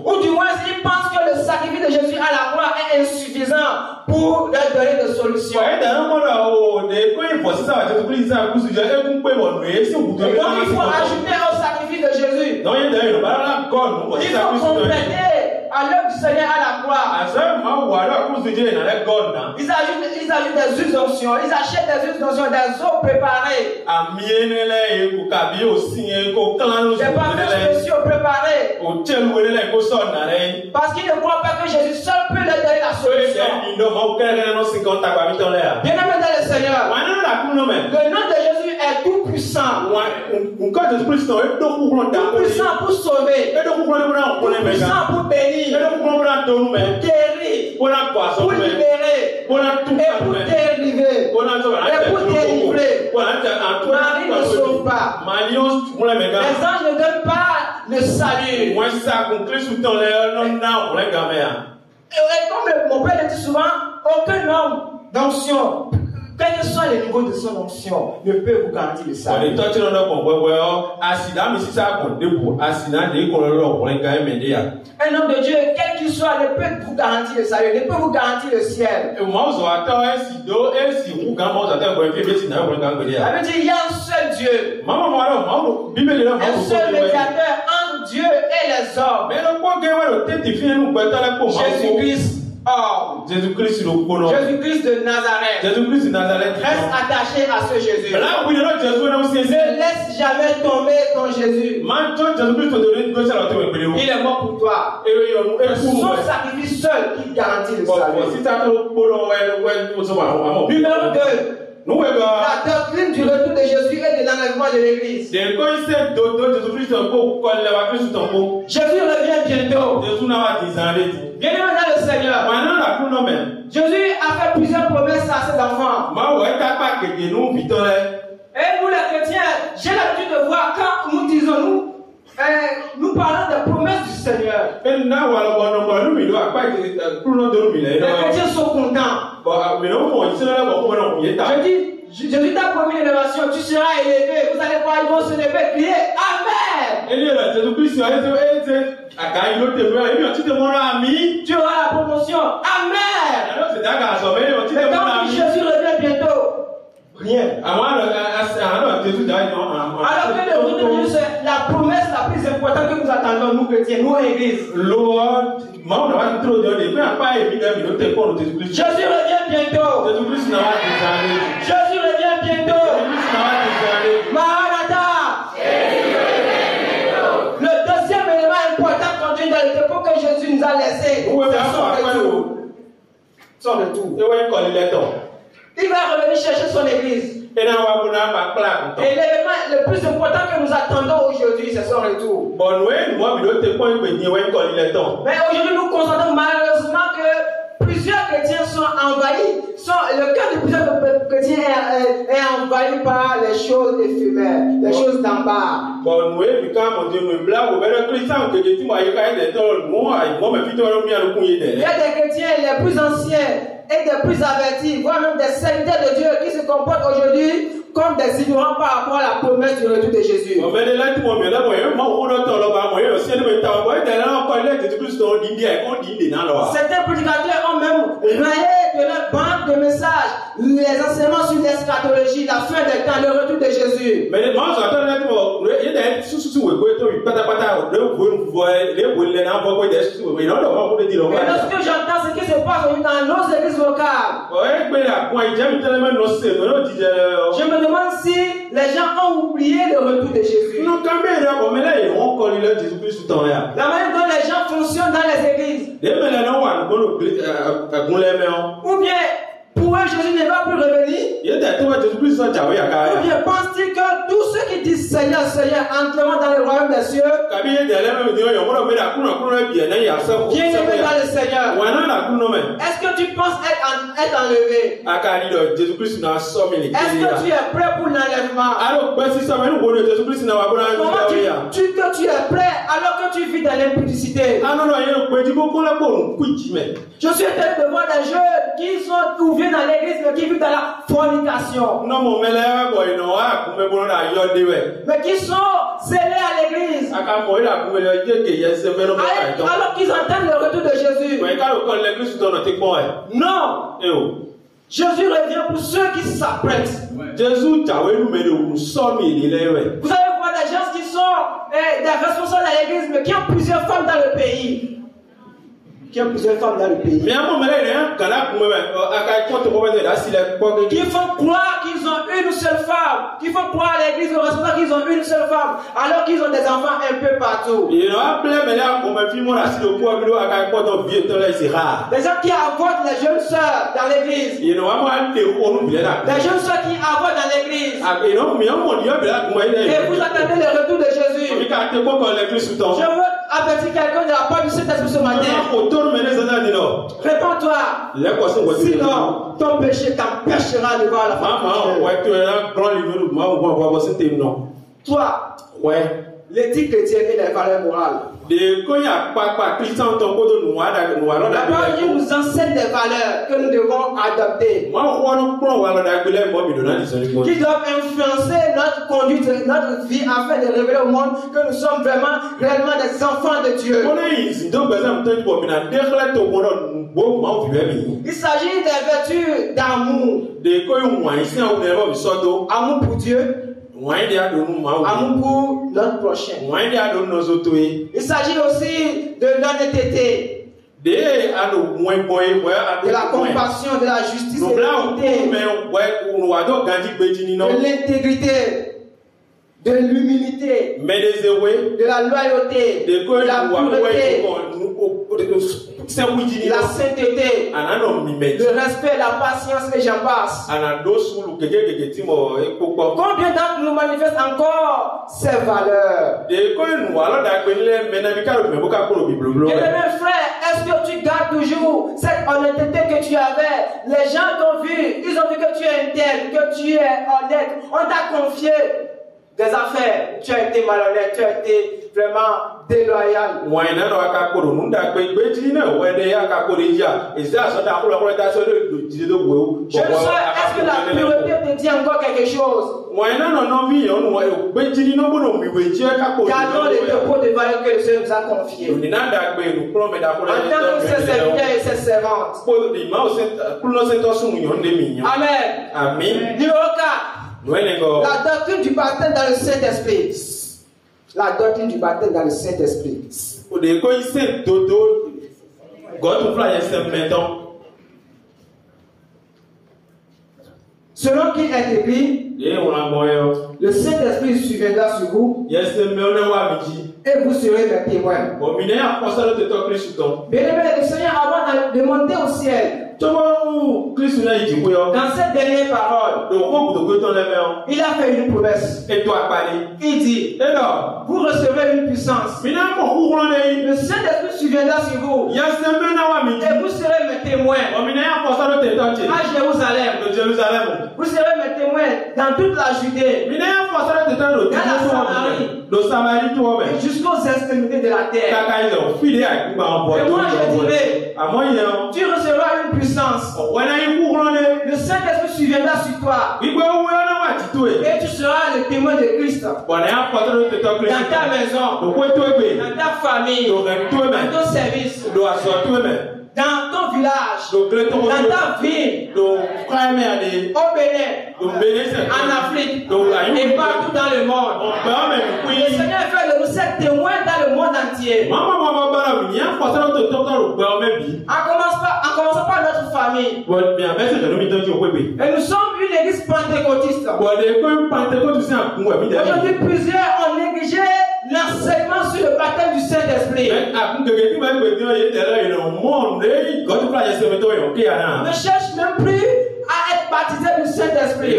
Ou du moins, ils pensent que le sacrifice de Jésus à la croix est insuffisant pour leur donner de solution. Et donc, il faut ajouter au sacrifice de Jésus. Il faut compléter à l'œuvre du Seigneur à la croix. Ils ajoutent des huiles d'onction, ils achètent des huiles d'onction, des eaux préparées, des parfums spéciaux préparés, parce qu'ils ne croient pas que Jésus seul peut leur donner la solution. Bien-aimé dans le Seigneur, le nom de Jésus est tout puissant. Tout puissant pour sauver, tout puissant pour bénir, pour guérir, pour libérer, et pour délivrer, et pour délivrer. Marie ne sauve pas. Les anges ne donnent pas le salut. Et comme mon père le dit souvent, aucun homme d'onction, quel que soit le niveau de son onction, ne peut vous garantir le salut. Un homme de Dieu, quel qu'il soit, ne peut vous garantir le salut, ne peut vous garantir le ciel. La Bible dit il y a un seul Dieu, un seul médiateur entre Dieu et les hommes, Jésus-Christ. Oh, Jésus-Christ de Nazareth. Reste attaché à ce Jésus. Ne laisse jamais tomber ton Jésus. Il est mort pour toi. Son sacrifice seul qui garantit le salut. Numéro 2. La doctrine du retour de Jésus et de l'enlèvement de l'Église. Jésus revient bientôt. Bien-aimé dans le Seigneur, Jésus a fait plusieurs promesses à ses enfants. Et nous les chrétiens, j'ai l'habitude de voir quand nous disons nous parlons des promesses du Seigneur. chrétiens sont contents. Jésus t'a promis l'élévation, tu seras élevé, vous allez voir, ils vont se lever, crier Amen. Tu auras la promotion, Amen. Mais quand Jésus revient bientôt, rien. Alors que le retour de Jésus, c'est la promesse la plus importante que nous attendons, nous chrétiens, nous églises. Jésus revient bientôt. Jésus revient bientôt. Maranatha. Le deuxième élément important conduit dans le dépôt que Jésus nous a laissé, c'est son retour. Il va revenir chercher son église. Et l'élément le plus important que nous attendons aujourd'hui, c'est son retour. Mais aujourd'hui, nous constatons malheureusement que plusieurs chrétiens sont envahis. Le cœur de plusieurs chrétiens est envahi par les choses éphémères, les choses d'en bas. Il y a des chrétiens les plus anciens et des plus avertis, voire même des serviteurs de Dieu qui se comportent aujourd'hui comme des ignorants par rapport à la promesse du retour de Jésus. Certains prédicateurs ont même rayé de leur banque de messages les enseignements sur l'eschatologie, la fin des temps, le retour de Jésus. Mais lorsque j'entends ce qui se passe dans nos églises locales, je me demande si les gens ont oublié le retour de Jésus. La manière dont les gens fonctionnent dans les églises. Ou bien, pour eux, Jésus ne va plus revenir. Ou bien pense-t-il que tous ceux qui disent Seigneur, Seigneur, entreront dans le royaume des cieux? Bien-aimé dans le Seigneur. Est-ce que tu penses être enlevé? Est-ce que tu es prêt pour l'enlèvement? Comment tu es prêt alors que tu vis dans l'impudicité? Je suis étonné de voir des jeunes qui sont ouverts dans l'église mais qui vivent dans la fornication. Mais qui sont scellés à l'église. Alors qu'ils entendent le retour de Jésus. Non. Jésus revient pour ceux qui s'apprêtent. Vous allez voir des gens qui sont des responsables de l'église mais qui ont plusieurs femmes dans le pays. Qui font croire qu'ils ont une seule femme, qui font croire à l'église au responsable qu'ils ont une seule femme, alors qu'ils ont des enfants un peu partout. Des gens qui avortent les jeunes sœurs dans l'église. Des jeunes sœurs qui avortent dans l'église. Et vous attendez le retour de Jésus. Je veux avertir quelqu'un de la part du Saint-Esprit ce matin. Réponds-toi. Sinon, ton péché t'empêchera de voir la face de Dieu. Toi, l'éthique chrétienne et les valeurs morales. La parole nous enseigne des valeurs que nous devons adopter, qui doivent influencer notre conduite, notre vie, afin de révéler au monde que nous sommes réellement des enfants de Dieu. Il s'agit des vertus d'amour. Amour pour Dieu. Amour pour notre prochain. Il s'agit aussi de l'honnêteté, de la compassion, de la justice, de l'intégrité, de l'humilité, de la loyauté, de la pureté, la sainteté, le respect, la patience, et j'en passe. Combien d'entre nous manifestent encore ces valeurs? Bien-aimé frère, est-ce que tu gardes toujours cette honnêteté que tu avais? Les gens t'ont vu, ils ont vu que tu es intègre, que tu es honnête, on t'a confié des affaires, tu as été malhonnête, tu as été vraiment déloyal. Je ne sais, est-ce que la pureté te dit encore quelque chose? Gardons les dépôts de valeur que le Seigneur nous a confiés. En tant que ses serviteurs et ses servantes. Amen. Amen. Numéro 4. La doctrine du baptême dans le Saint-Esprit. La doctrine du baptême dans le Saint-Esprit. Selon qui est écrit, le Saint-Esprit surviendra sur vous et vous serez mes témoins. Bien-aimés, le Seigneur, avant de monter au ciel, dans cette dernière parole, il a fait une promesse. Il dit, vous recevrez une puissance. Le Saint-Esprit surviendra sur vous et vous serez mes témoins à Jérusalem. Vous serez mes témoins dans toute la Judée, dans la Samarie et jusqu'aux extrémités de la terre. Et moi je dirais, tu recevras une puissance. Le Saint-Esprit surviendra sur toi et tu seras le témoin de Christ dans ta maison, dans ta famille, dans ton service, dans ton village, dans ta ville, au Bénin, en Afrique et partout dans le monde. Le Seigneur fait de nous être témoins dans le monde entier. En commençant par notre famille. Et nous sommes une église pentecôtiste. Aujourd'hui, plusieurs ont négligé l'enseignement sur le baptême du Saint-Esprit. Ne cherche même plus à être baptisé du Saint-Esprit.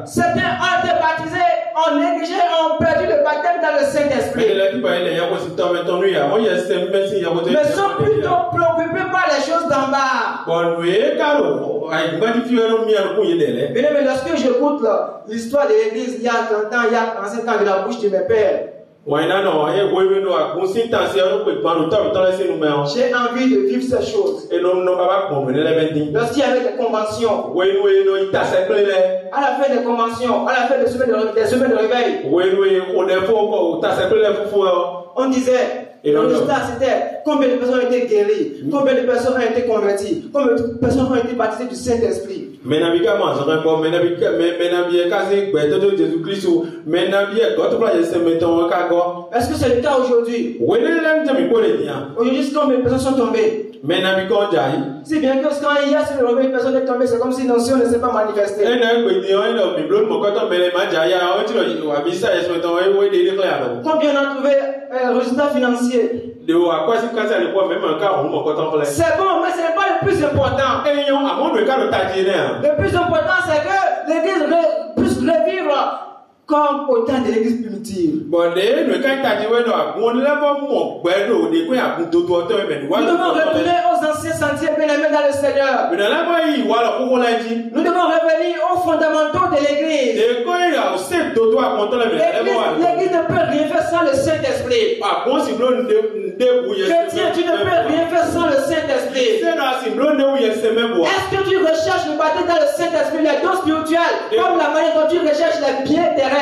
Certains ont été baptisés, ont négligé, ont perdu le baptême dans le Saint-Esprit. Mais sont plutôt préoccupés par les choses d'en bas. Mais lorsque j'écoute l'histoire de l'église il y a 30 ans, il y a 35 ans de la bouche de mes pères, j'ai envie de vivre ces choses. Lorsqu'il y avait des conventions, à la fin des conventions, à la fin des semaines de réveil, on disait, le résultat c'était combien de personnes ont été guéries, combien de personnes ont été converties, combien de personnes ont été baptisées du Saint-Esprit. Est-ce que c'est le cas aujourd'hui? Aujourd'hui, combien de personnes sont tombées? Si bien que quand il y a sur le réveil, une personne est tombée, c'est comme si l'ancien ne s'est pas manifesté. Combien on a trouvé résultat financier? C'est bon, mais ce n'est pas le plus important. Le plus important, c'est que l'église puisse revivre comme au temps de l'église primitive. Nous devons retourner aux anciens sentiers bien-aimés dans le Seigneur. Nous devons revenir aux fondamentaux de l'église. L'église ne peut rien faire sans le Saint-Esprit. Chrétien, tu ne peux rien faire sans le Saint-Esprit. Est-ce que tu recherches le baptême dans le Saint-Esprit, les dons spirituels, comme la manière dont tu recherches les biens terrestres?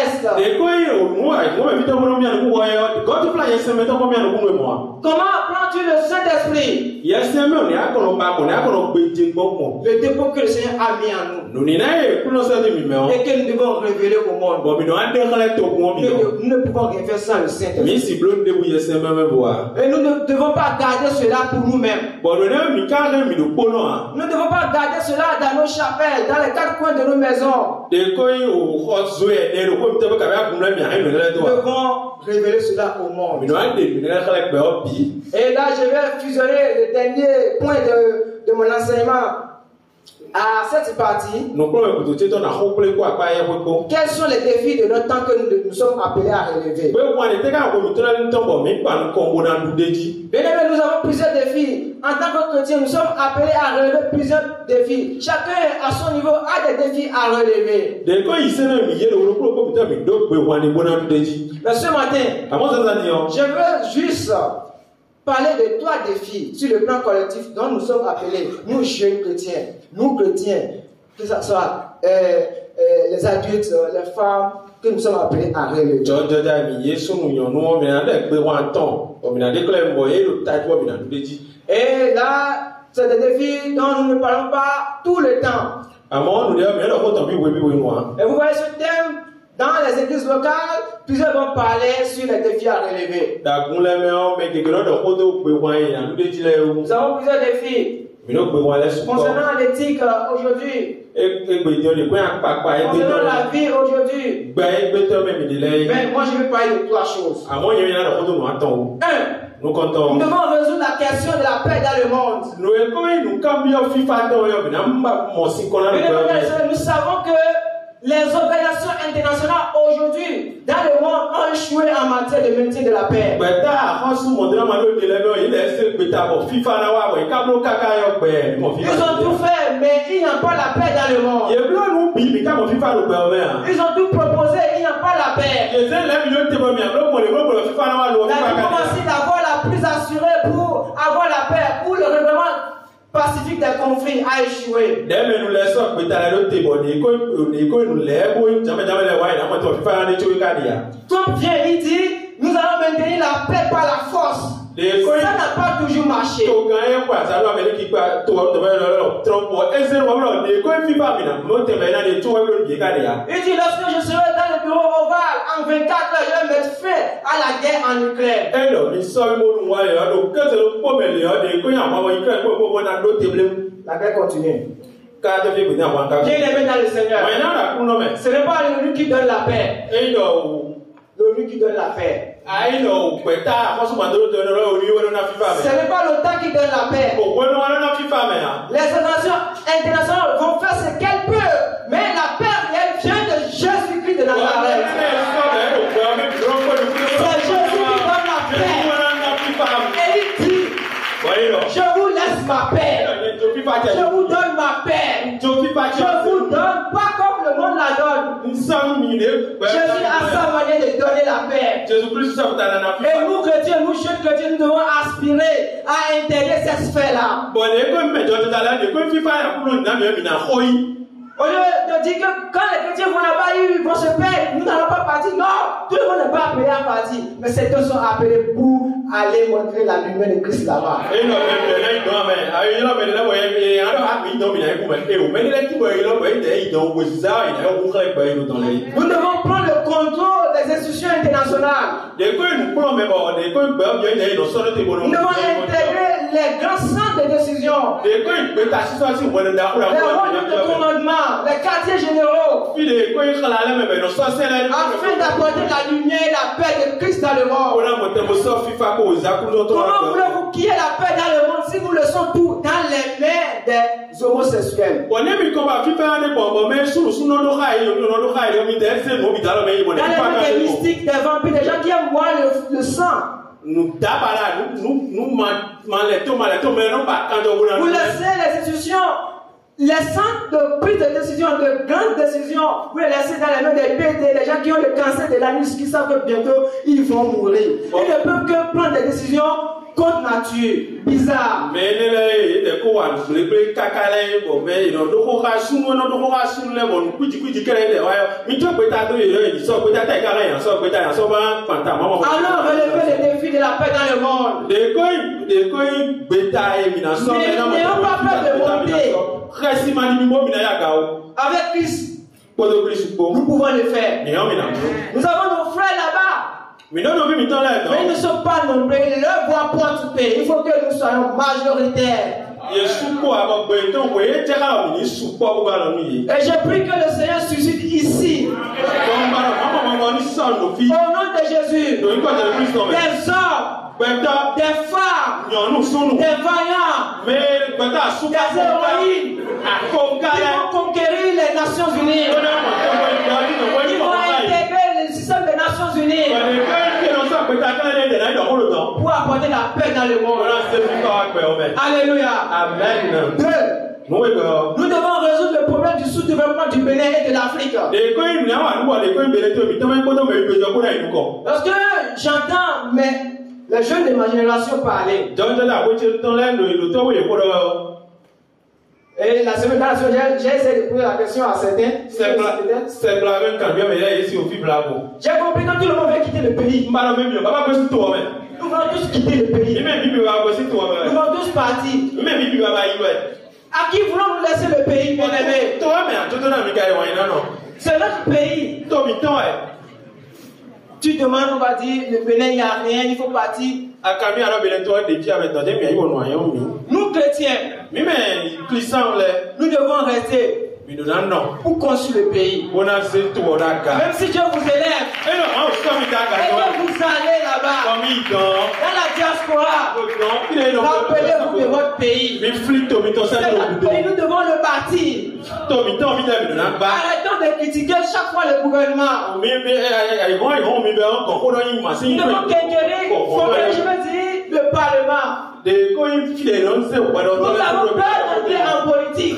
Comment prends-tu le Saint-Esprit? Le dépôt que le Seigneur a mis en nous et que nous devons révéler au monde. Nous ne pouvons rien faire sans le Saint-Esprit. Et nous ne devons pas garder cela pour nous-mêmes. Nous ne devons pas garder cela dans nos chapelles, dans les quatre coins de nos maisons. Nous devons révéler cela au monde. Et là, je vais fusionner le dernier point de mon enseignement à cette partie. Quels sont les défis de notre temps que nous sommes appelés à relever? Bien aimé, nous avons plusieurs défis en tant que chrétien, nous sommes appelés à relever plusieurs défis. Chacun à son niveau a des défis à relever. Mais ce matin, je veux juste parler de 3 défis sur le plan collectif dont nous sommes appelés, nous jeunes chrétiens, nous chrétiens, que ce soit les adultes, les femmes, que nous sommes appelés à relever. Et là, c'est des défis dont nous ne parlons pas tout le temps. Et vous voyez ce thème, dans les églises locales, plusieurs vont parler sur les défis à relever. Nous avons plusieurs défis. Concernant l'éthique aujourd'hui, concernant la vie aujourd'hui, mais moi je vais parler de 3 choses. 1. Nous devons résoudre la question de la paix dans le monde. Nous savons que les organisations internationales aujourd'hui dans le monde ont échoué en matière de maintien de la paix. Ils ont tout fait, mais il n'y a pas la paix dans le monde. Ils ont tout proposé, il n'y a pas la paix. La diplomatie d'avoir la plus assurée pour avoir la paix, pour le règlement pacifique des conflits a échoué. Trump vient, il dit, nous allons maintenir la paix par la force. Ça n'a pas toujours marché. Il dit, lorsque je serai dans le bureau ovale, en 24 heures, je vais mettre fin à la guerre en Ukraine. La guerre continue. Bien aimé dans le Seigneur. Ce n'est pas l'ONU qui donne la paix. L'ONU qui donne la paix. Ce n'est pas l'OTAN qui donne la paix. Les organisations internationales vont faire ce qu'elles peuvent, mais la paix, elle vient de Jésus-Christ de Nazareth. C'est Jésus qui donne la paix. Et il dit, je vous laisse ma paix. Je vous donne ma paix. Je vous donne pas comme le monde la donne. Jésus a sa manière de donner la paix. Et nous chrétiens, nous jeunes chrétiens, nous devons aspirer à intégrer cette sphère-là. Au lieu de dire que quand les chrétiens vont là-bas, ils vont se perdre, nous n'allons pas partir. Non, tout le monde n'est pas appelé à partir. Mais certains sont appelés pour aller montrer la lumière de Christ là-bas. Nous devons prendre le contrôle des institutions internationales. Nous devons intégrer les grands centres de décision. Les rôles de commandement. Les quartiers généraux, afin d'apporter la lumière et la paix de Christ dans le monde. Comment voulez-vous qu'il y ait la paix dans le monde si nous laissons tout dans les mains des homosexuels? Dans les mains des mystiques, des vampires, des gens qui aiment boire le sang. Vous laissez les institutions, les centres de prise de décision, de grandes décisions, vous les laissez dans les mains des PD, les gens qui ont le cancer de l'anus, qui savent que bientôt ils vont mourir. Ils ne peuvent que prendre des décisions contre nature, bizarre. Alors relever les défis de la paix dans le monde. N'ayons pas peur de monter. Avec Christ, nous pouvons le faire. Nous avons nos frères là-bas. Mais ils ne sont pas nombreux. Leur voix porte paix. Il faut que nous soyons majoritaires. Et je prie que le Seigneur suscite ici, au nom de Jésus, des hommes, des femmes, des vaillants, des héroïnes qui vont conquérir les Nations Unies. Ils vont intégrer le système des Nations Unies. pour apporter la paix dans le monde. Alléluia. Amen. Nous devons résoudre le problème du sous-développement du Bénin et de l'Afrique. Parce que j'entends les jeunes de ma génération parler. Et la semaine dernière, j'ai essayé de poser la question à certains. J'ai compris que tout le monde veut quitter le pays. Nous voulons tous quitter le pays. Nous voulons tous partir. À qui voulons nous laisser le pays, bien aimé? C'est notre pays. Tu demandes, on va dire, le Bénin, il n'y a rien, il faut partir. Nous, chrétiens, nous devons rester pour construire le pays. Même si Dieu vous élève, et que vous allez là-bas, dans la diaspora, rappelez-vous de votre pays. C'est notre pays, nous devons le bâtir. Arrêtons de critiquer chaque fois le gouvernement. Nous devons quérir, je veux dire, le Parlement. Nous avons peur d'entrer en politique.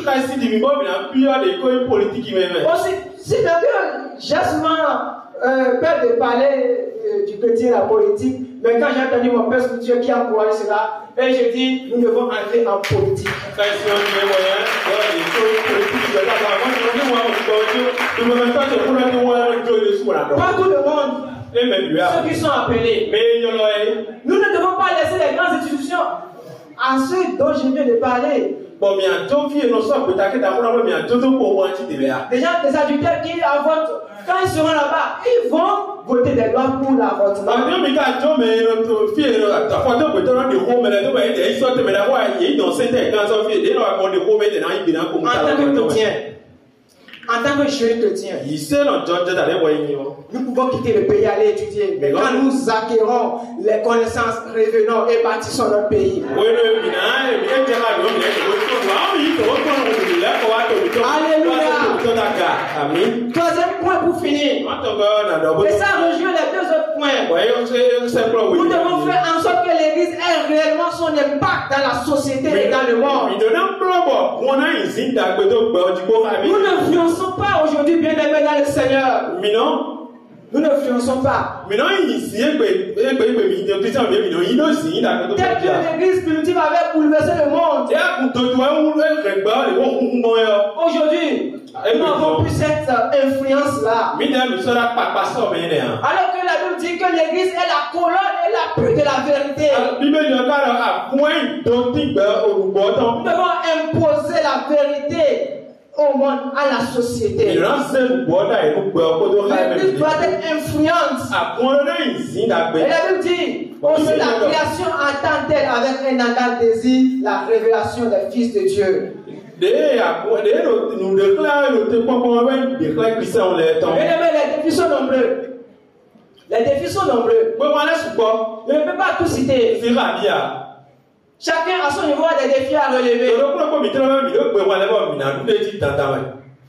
Aussi, si bien que j'ai souvent peur de parler du chrétien et la politique, mais quand j'ai entendu mon père spirituel qui a encouragé cela, et je dis, nous devons entrer en politique. Pas tout le monde. Ceux qui sont appelés. Nous ne devons pas laisser les grandes institutions à ceux dont je viens de parler. Déjà, des adultères qui votent, quand ils seront là-bas, ils vont voter des lois pour l'avortement. En tant que jeune chrétien, nous pouvons quitter le pays, aller étudier. Mais quand nous acquérons les connaissances, revenons et bâtissons notre pays. Alléluia. Troisième point pour finir. Et ça rejoint les deux autres points. Nous devons faire en sorte que l'Église ait réellement son impact dans la société et dans le monde. Nous n'influençons pas aujourd'hui, bien aimés dans le Seigneur. Nous n'influençons pas. Tel que l'église primitive avait bouleversé le monde. Aujourd'hui, nous n'avons plus cette influence-là. Alors que la Bible dit que l'église est la colonne et l'appui de la vérité. Nous devons imposer la vérité au monde, à la société. L'église doit être influente. Et la Bible dit aussi la création attend-elle avec un ardent désir la révélation des fils de Dieu. Les défis sont nombreux. Les défis sont nombreux. Je ne peux pas tout citer. Chacun à son niveau a des défis à relever.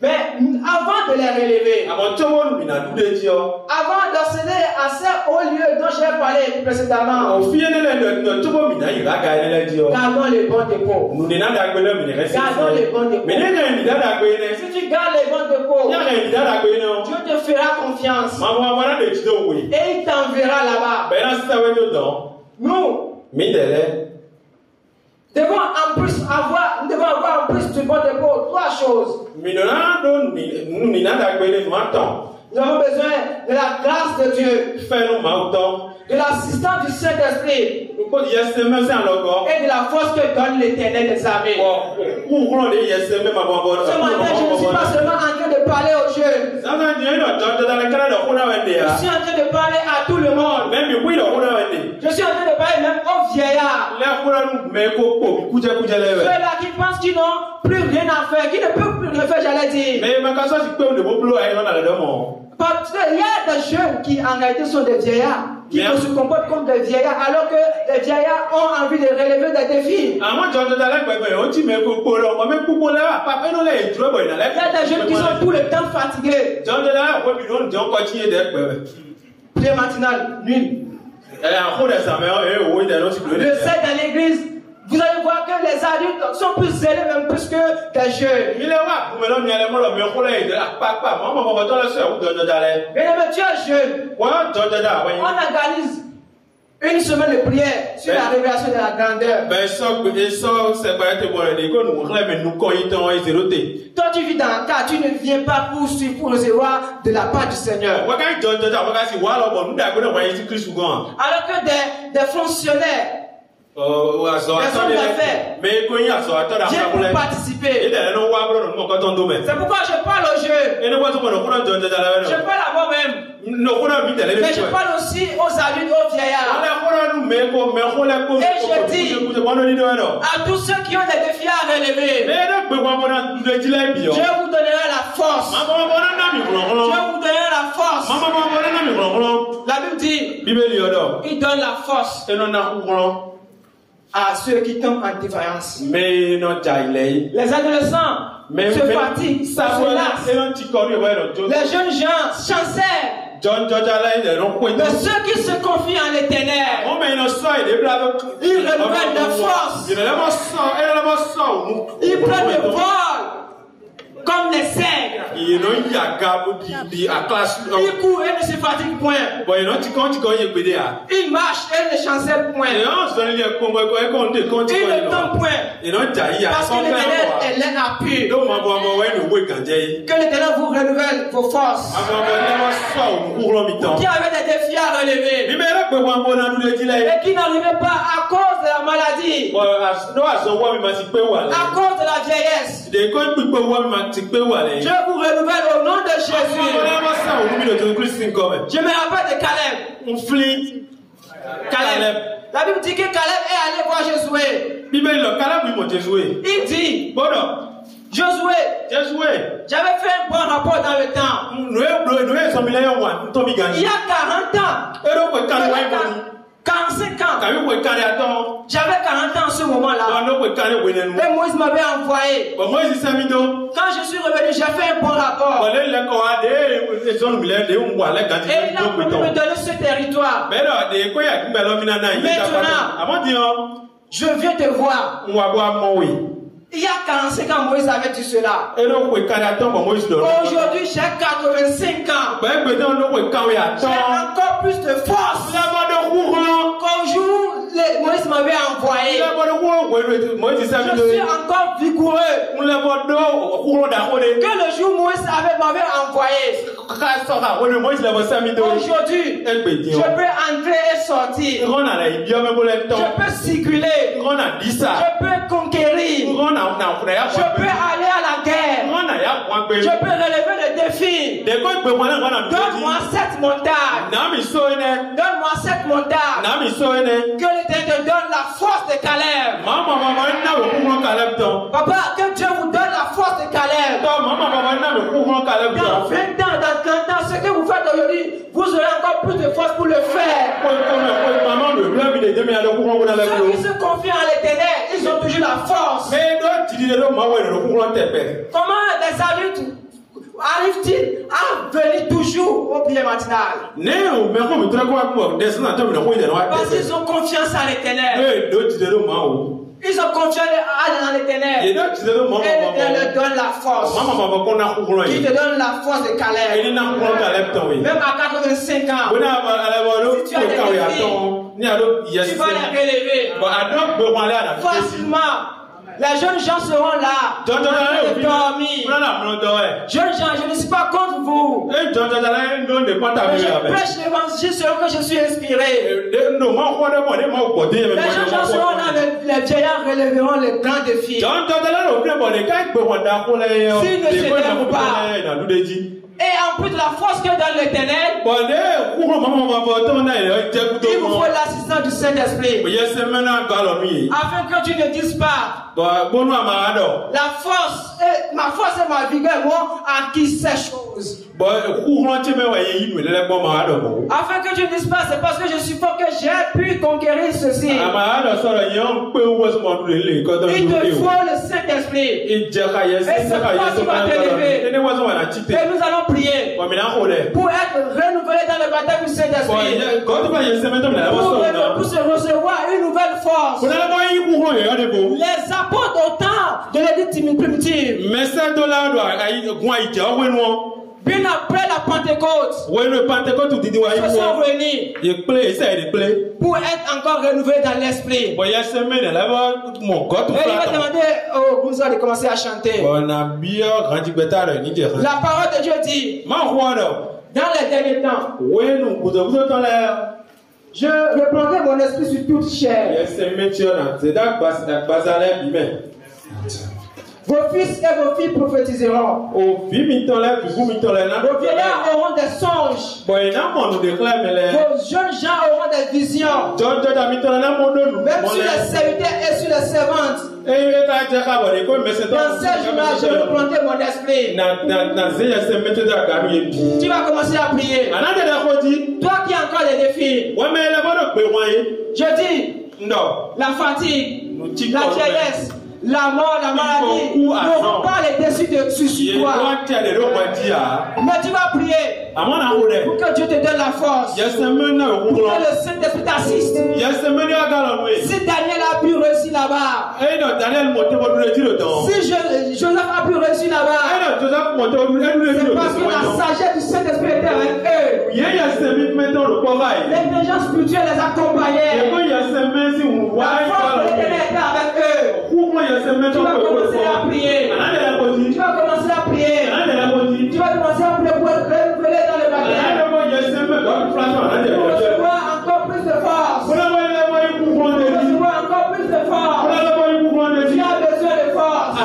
Mais avant de les relever, avant d'accéder à ces hauts lieux dont j'ai parlé précédemment, gardons les bons dépôts. Gardons les bons dépôts. Si tu gardes les bons dépôts, Dieu te fera confiance. Et il t'enverra là-bas. Nous devons avoir en plus du bon dépôt trois choses. Nous avons besoin de la grâce de Dieu, de l'assistance du Saint-Esprit et de la force que donne l'Éternel des armées. Ce matin, je ne suis pas seulement en train de parler aux jeunes. Je suis en train de parler à tout le monde. Je suis en train de parler même aux vieillards. Ceux-là qui pensent qu'ils n'ont plus rien à faire, qui ne peuvent plus rien faire, j'allais dire. Parce qu'il y a des jeunes qui en réalité sont des vieillards, qui se comportent comme des vieillards, alors que les vieillards ont envie de relever des défis. Il y a des jeunes qui sont tout le temps fatigués. Prière matinale, nuit. Le sel dans l'église, vous allez voir que les adultes sont plus zélés même plus que les jeunes. Bien-aimé, tu es jeune. On organise une semaine de prière sur la révélation de la grandeur. Toi, tu vis dans un cas, tu ne viens pas pour recevoir de la part du Seigneur. Alors que des fonctionnaires, des hommes d'affaires viennent pour participer. C'est pourquoi je parle aux jeunes. Je parle à moi-même. Mais je parle aussi aux adultes, aux vieillards. Et je dis à tous ceux qui ont des défis à relever, Dieu vous donnera la force. Dieu vous donnera la force. La Bible dit, il donne la force à ceux qui tombent en défaillance. Les adolescents se fatiguent, se lassent. Les jeunes gens chancèrent. Mais ceux qui se confient en l'Éternel, ils renouvellent de force. Ils prennent le vol comme des cèdres. Ils courent et ne se fatiguent point. Ils marchent et ne chancellent point. Ils ne tombent point. Parce que l'Éternel est leur appui. Que l'Éternel vous renouvelle vos forces. Qui avaient des défis à relever et qui n'arrivaient pas à cause de la maladie, à cause de la vieillesse. Dieu vous renouvelle au nom de Jésus. Je me rappelle de Caleb. La Bible dit que Caleb est allé voir Josué. Il dit, Josué, j'avais fait un bon rapport dans le temps. Il y a 40 ans. 45 ans. J'avais 40 ans en ce moment-là. Et Moïse m'avait envoyé. Quand je suis revenu, j'ai fait un bon rapport. Et il a promis de me donner ce territoire. Maintenant, je viens te voir. Il y a 45 ans, Moïse avait dit cela. Aujourd'hui, j'ai 85 ans. J'ai encore plus de force. Qu'au jour Moïse m'avait envoyé, je suis encore vigoureux. Que le jour Moïse m'avait envoyé, aujourd'hui, je peux entrer et sortir. Je peux circuler. Je peux conquérir. Je peux aller à la guerre. Je peux relever le défi. Donne-moi cette montagne. Donne-moi cette montagne. Que l'Éternel te donne la force de Caleb. Papa, que Dieu vous donne la force de Caleb. Dans 20 ans, dans 30 ans, ce que vous faites aujourd'hui, vous aurez encore plus de force pour le faire. Ceux qui se confient en l'Éternel, ils ont toujours la force. Comment les adultes arrivent-ils à venir toujours au prière matinale? Parce qu'ils ont confiance en l'Éternel. Ils ont confiance en l'Éternel. Et l'Éternel donne la force. Il te donne la force de Caleb. Même à 85 ans, si tu as des défis, tu vas les relever facilement. Les jeunes gens seront là. Dormir. Jeunes gens, je ne suis pas contre vous. Mais je prêche l'évangile selon que je suis inspiré. Les jeunes gens seront là, les vieillards relèveront les grands défis. S'ils ne se lèvent pas. Et en plus de la force que donne l'Éternel, il vous faut l'assistance du Saint-Esprit. Afin que tu ne dises pas, la force ma force et ma vigueur m'ont acquis ces choses. Afin que je ne dise pas, c'est parce que je suis fort que j'ai pu conquérir ceci. Il te faut le Saint-Esprit. Et c'est pourquoi tu vas t'élever. Et nous allons prier pour être renouvelés dans le baptême du Saint-Esprit. Pour se recevoir une nouvelle force. Les apôtres au temps de l'édit primitive. Bien après la Pentecôte, ils se sont réunis pour être encore renouvelés dans l'esprit. Et il va demander aux Gouza de commencer à chanter. La parole de Dieu dit, dans les derniers temps, je reprendrai mon esprit sur toute chair. Vos fils et vos filles prophétiseront. Vos vieillards auront des songes. Vos jeunes gens auront des visions. Même sur les serviteurs et sur les servantes. Dans ces jours-là, je reprendrai mon esprit. Tu vas commencer à prier. Toi qui as encore des défis. Je dis, la fatigue, la vieillesse, la mort, la maladie n'auront pas les dessus sur toi. Mais tu vas prier pour que Dieu te donne la force. Pour que le Saint-Esprit t'assiste. Si Daniel a pu réussir là-bas, si Joseph a pu réussir là-bas, c'est parce que la sagesse du Saint-Esprit était avec eux. L'intelligence spirituelle les accompagnait. La force de l'Éternel était avec eux. Tu vas commencer à prier. Tu vas commencer à prier. Tu vas commencer à prier pour être révélé dans le baptême. Pour recevoir encore plus de force. Pour recevoir encore plus de force. Tu as besoin de force.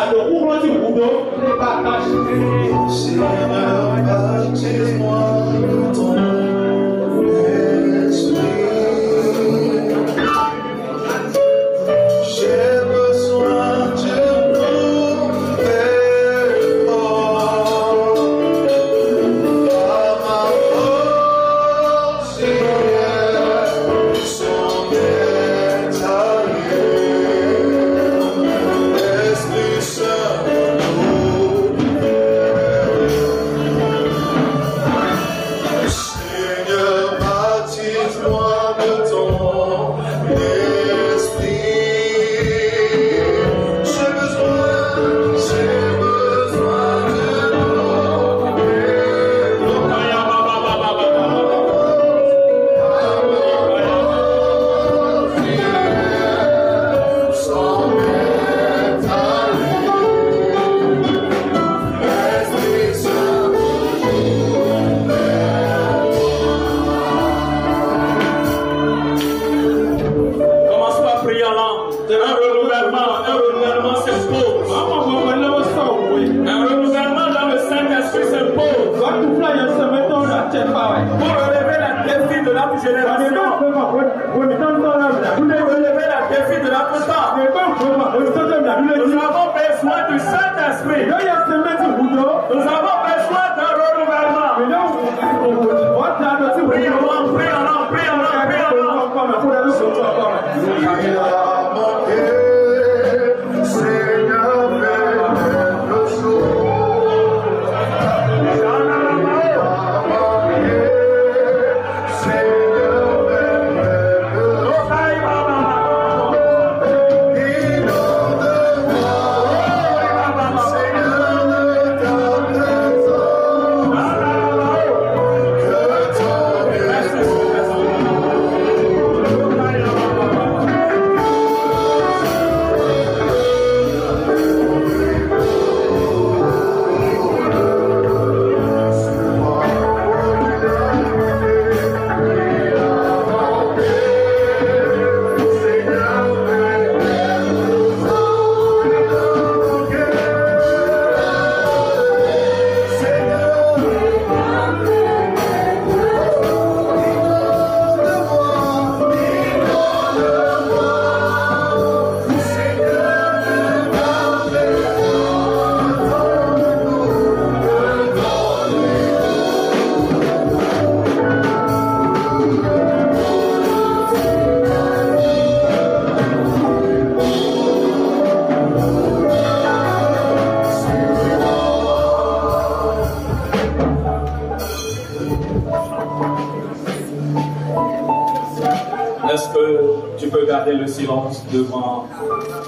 silence devant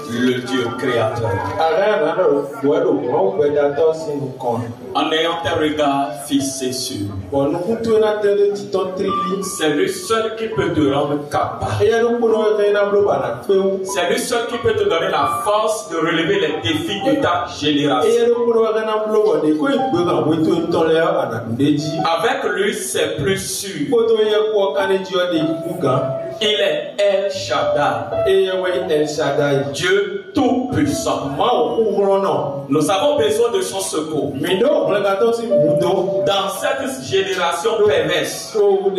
le Dieu créateur. En ayant tes regards fixés sur lui. C'est lui seul qui peut te rendre capable. C'est lui seul qui peut te donner la force de relever les défis de ta génération. Avec lui, c'est plus sûr. Il est El Shaddai. Dieu tout-puissant. Nous avons besoin de son secours. Dans cette génération perverse, nous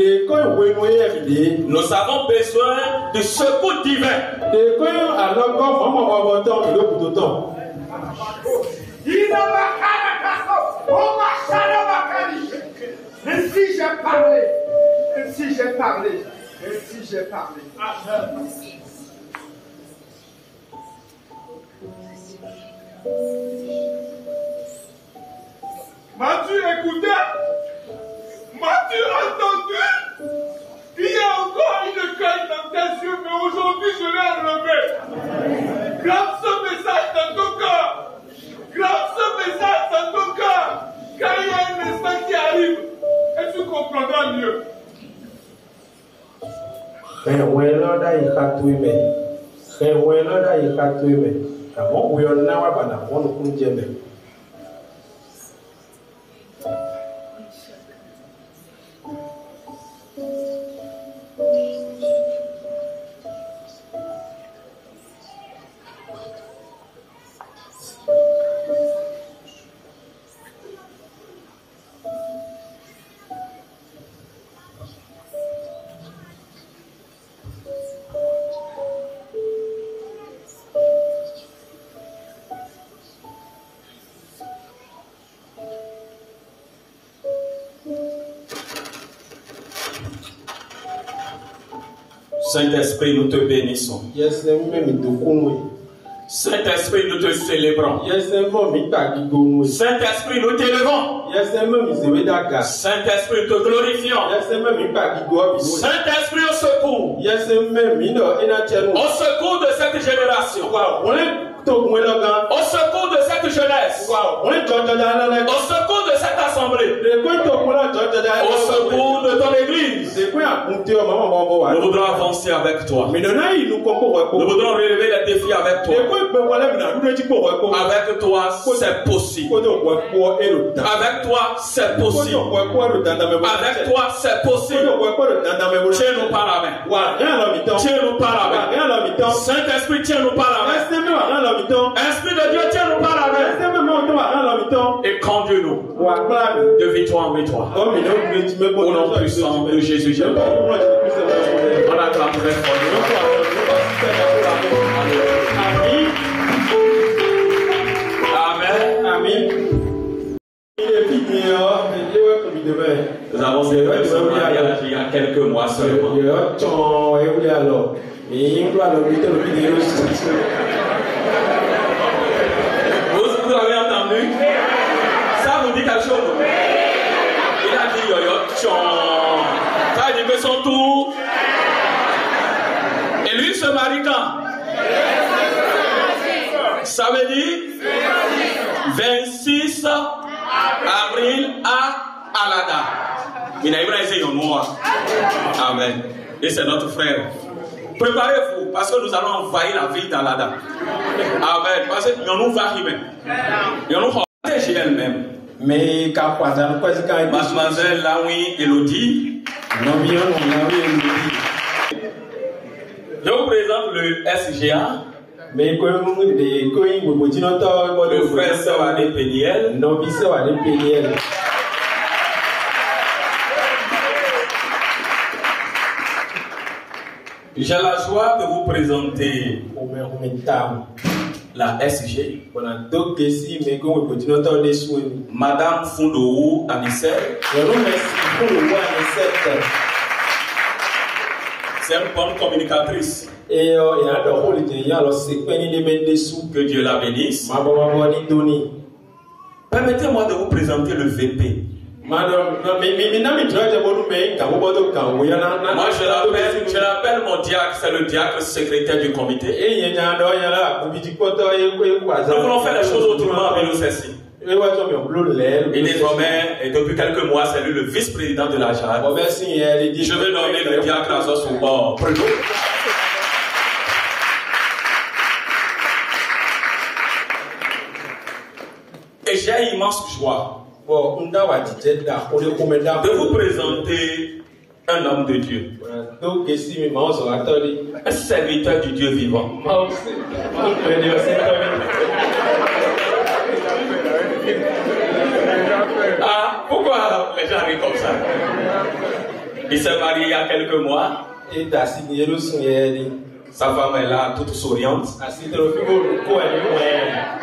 avons besoin de secours divin. Ainsi j'ai parlé. M'as-tu écouté? M'as-tu entendu? Il y a encore une crainte dans tes yeux, mais aujourd'hui je l'ai enlevé. Garde ce message dans ton cœur. Car il y a un instant qui arrive et tu comprendras mieux. Saint-Esprit, nous te bénissons. Saint-Esprit, nous te célébrons. Saint-Esprit, nous t'élevons. Saint-Esprit, nous te glorifions. Saint-Esprit, au secours. Au secours de cette génération. Au secours de cette jeunesse. Au secours de cette assemblée. Au secours de ton église. Nous voudrons avancer avec toi. Nous voudrons relever les défis avec toi. Avec toi, c'est possible. Avec toi, c'est possible. Avec toi, c'est possible. Tiens-nous par la main. Tiens-nous par la main. Saint-Esprit, tiens-nous par la main. Esprit de Dieu, tiens-nous par la main. Et conduis-nous de victoire en victoire. Au nom puissant de Jésus, je prie. On acclame très fort. Amen. Amen. Nous avons fait ce mariage il y a quelques mois seulement. Vous l'avez entendu? Ça vous dit quelque chose? Il a dit yo-yo, tchon. Ça veut dire que son tour. Et lui se marie quand? Ça veut dire 26 avril à Alada. Il a eu un mois. Amen. Et c'est notre frère. Préparez-vous parce que nous allons envahir la ville d'Alada. Amen. Parce que nous va arriver. Nous allons protéger elle-même. Mais mademoiselle Laoui Elodie. Je vous présente le SGA. Le frère Sawade Péniel. J'ai la joie de vous présenter la SG. Madame Fundou Anicet. C'est une bonne communicatrice. Que Dieu la bénisse. Permettez-moi de vous présenter le VP. Moi, je l'appelle mon diacre, c'est le diacre secrétaire du comité. Nous voulons faire les choses autrement avec nous ceci. Et désormais, et depuis quelques mois, c'est lui le vice-président de la JAD. Je vais nommer le diacre à son bord. Et j'ai immense joie de vous présenter un homme de Dieu, un serviteur du Dieu vivant. Ah, pourquoi les gens rient comme ça? Il s'est marié il y a quelques mois. Sa femme est là, toute souriante.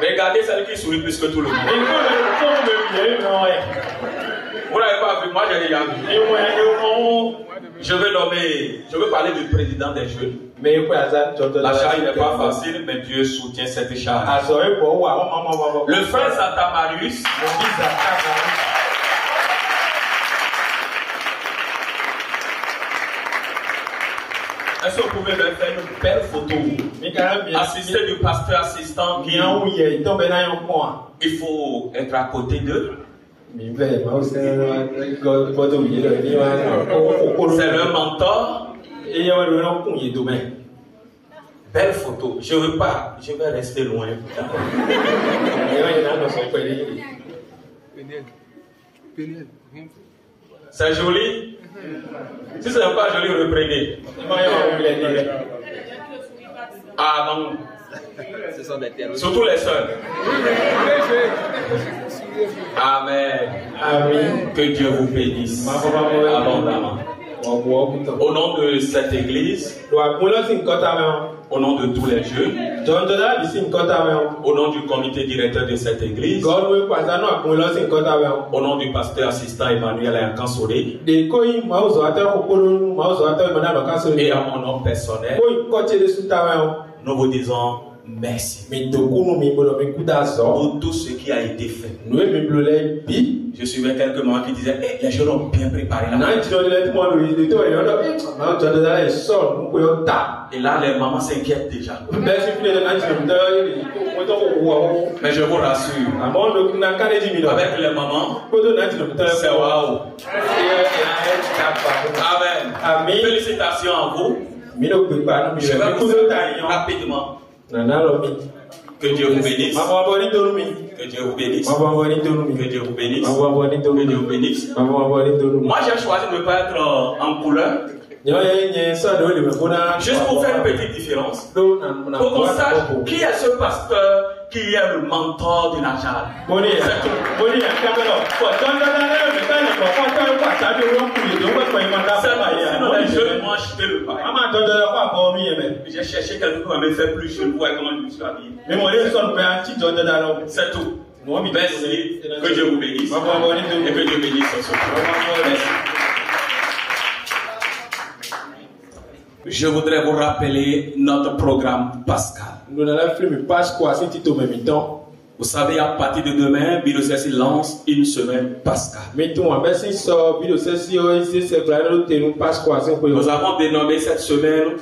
Regardez celle qui sourit plus que tout le monde. Vous n'avez pas vu, moi j'ai déjà vu. Je veux parler du président des jeunes. La charge n'est pas facile, mais Dieu soutient cette charge. Le frère Santa Marius, est-ce que vous pouvez me faire une belle photo? Assisté du pasteur assistant. Il faut être à côté d'eux. C'est le mentor. Belle photo. Je veux pas. Je vais rester loin. C'est joli. Si ce n'est pas joli, reprenez. Ah non. Surtout les sœurs. Amen. Amen. Que Dieu vous bénisse abondamment. Au nom de cette église, au nom de tous les jeunes, au nom du comité directeur de cette église, au nom du pasteur assistant Emmanuel Ankansole, et à mon nom personnel, nous vous disons merci pour tout ce qui a été fait. Je suivais quelques moments qui disaient les jeunes ont bien préparé la et là, les mamans s'inquiètent déjà. Mais je vous rassure, avec les mamans, c'est waouh. Amen. Félicitations à vous. Je vais vous dire rapidement. Que Dieu vous bénisse. Que Dieu vous bénisse. Que Dieu vous bénisse. Que Dieu vous bénisse. Moi, j'ai choisi de ne pas être en couleur. Juste pour faire une petite différence. Pour qu'on sache qui est ce pasteur qui est le mentor de la JAD. Sinon, les jeunes m'ont acheté le pain. J'ai cherché quelqu'un qui m'avait fait plus jeune pour voir comment je me suis habillé. C'est tout. Merci. Que Dieu vous bénisse. Et que Dieu bénisse ce soir. Je voudrais vous rappeler notre programme Pascal. Vous savez, à partir de demain, Bilocessi lance une semaine Pascal. Nous avons dénommé cette semaine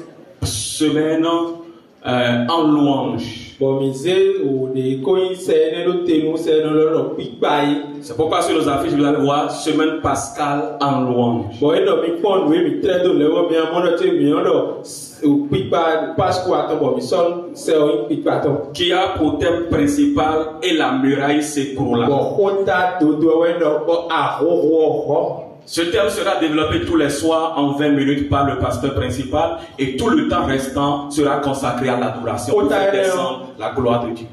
en louange. C'est pourquoi sur nos affiches, vous allez voir semaine Pascal en louange. Qui a pour thème principal et la muraille s'écroula. Ce thème sera développé tous les soirs en 20 minutes par le pasteur principal et tout le temps restant sera consacré à l'adoration pour faire descendre la gloire de Dieu.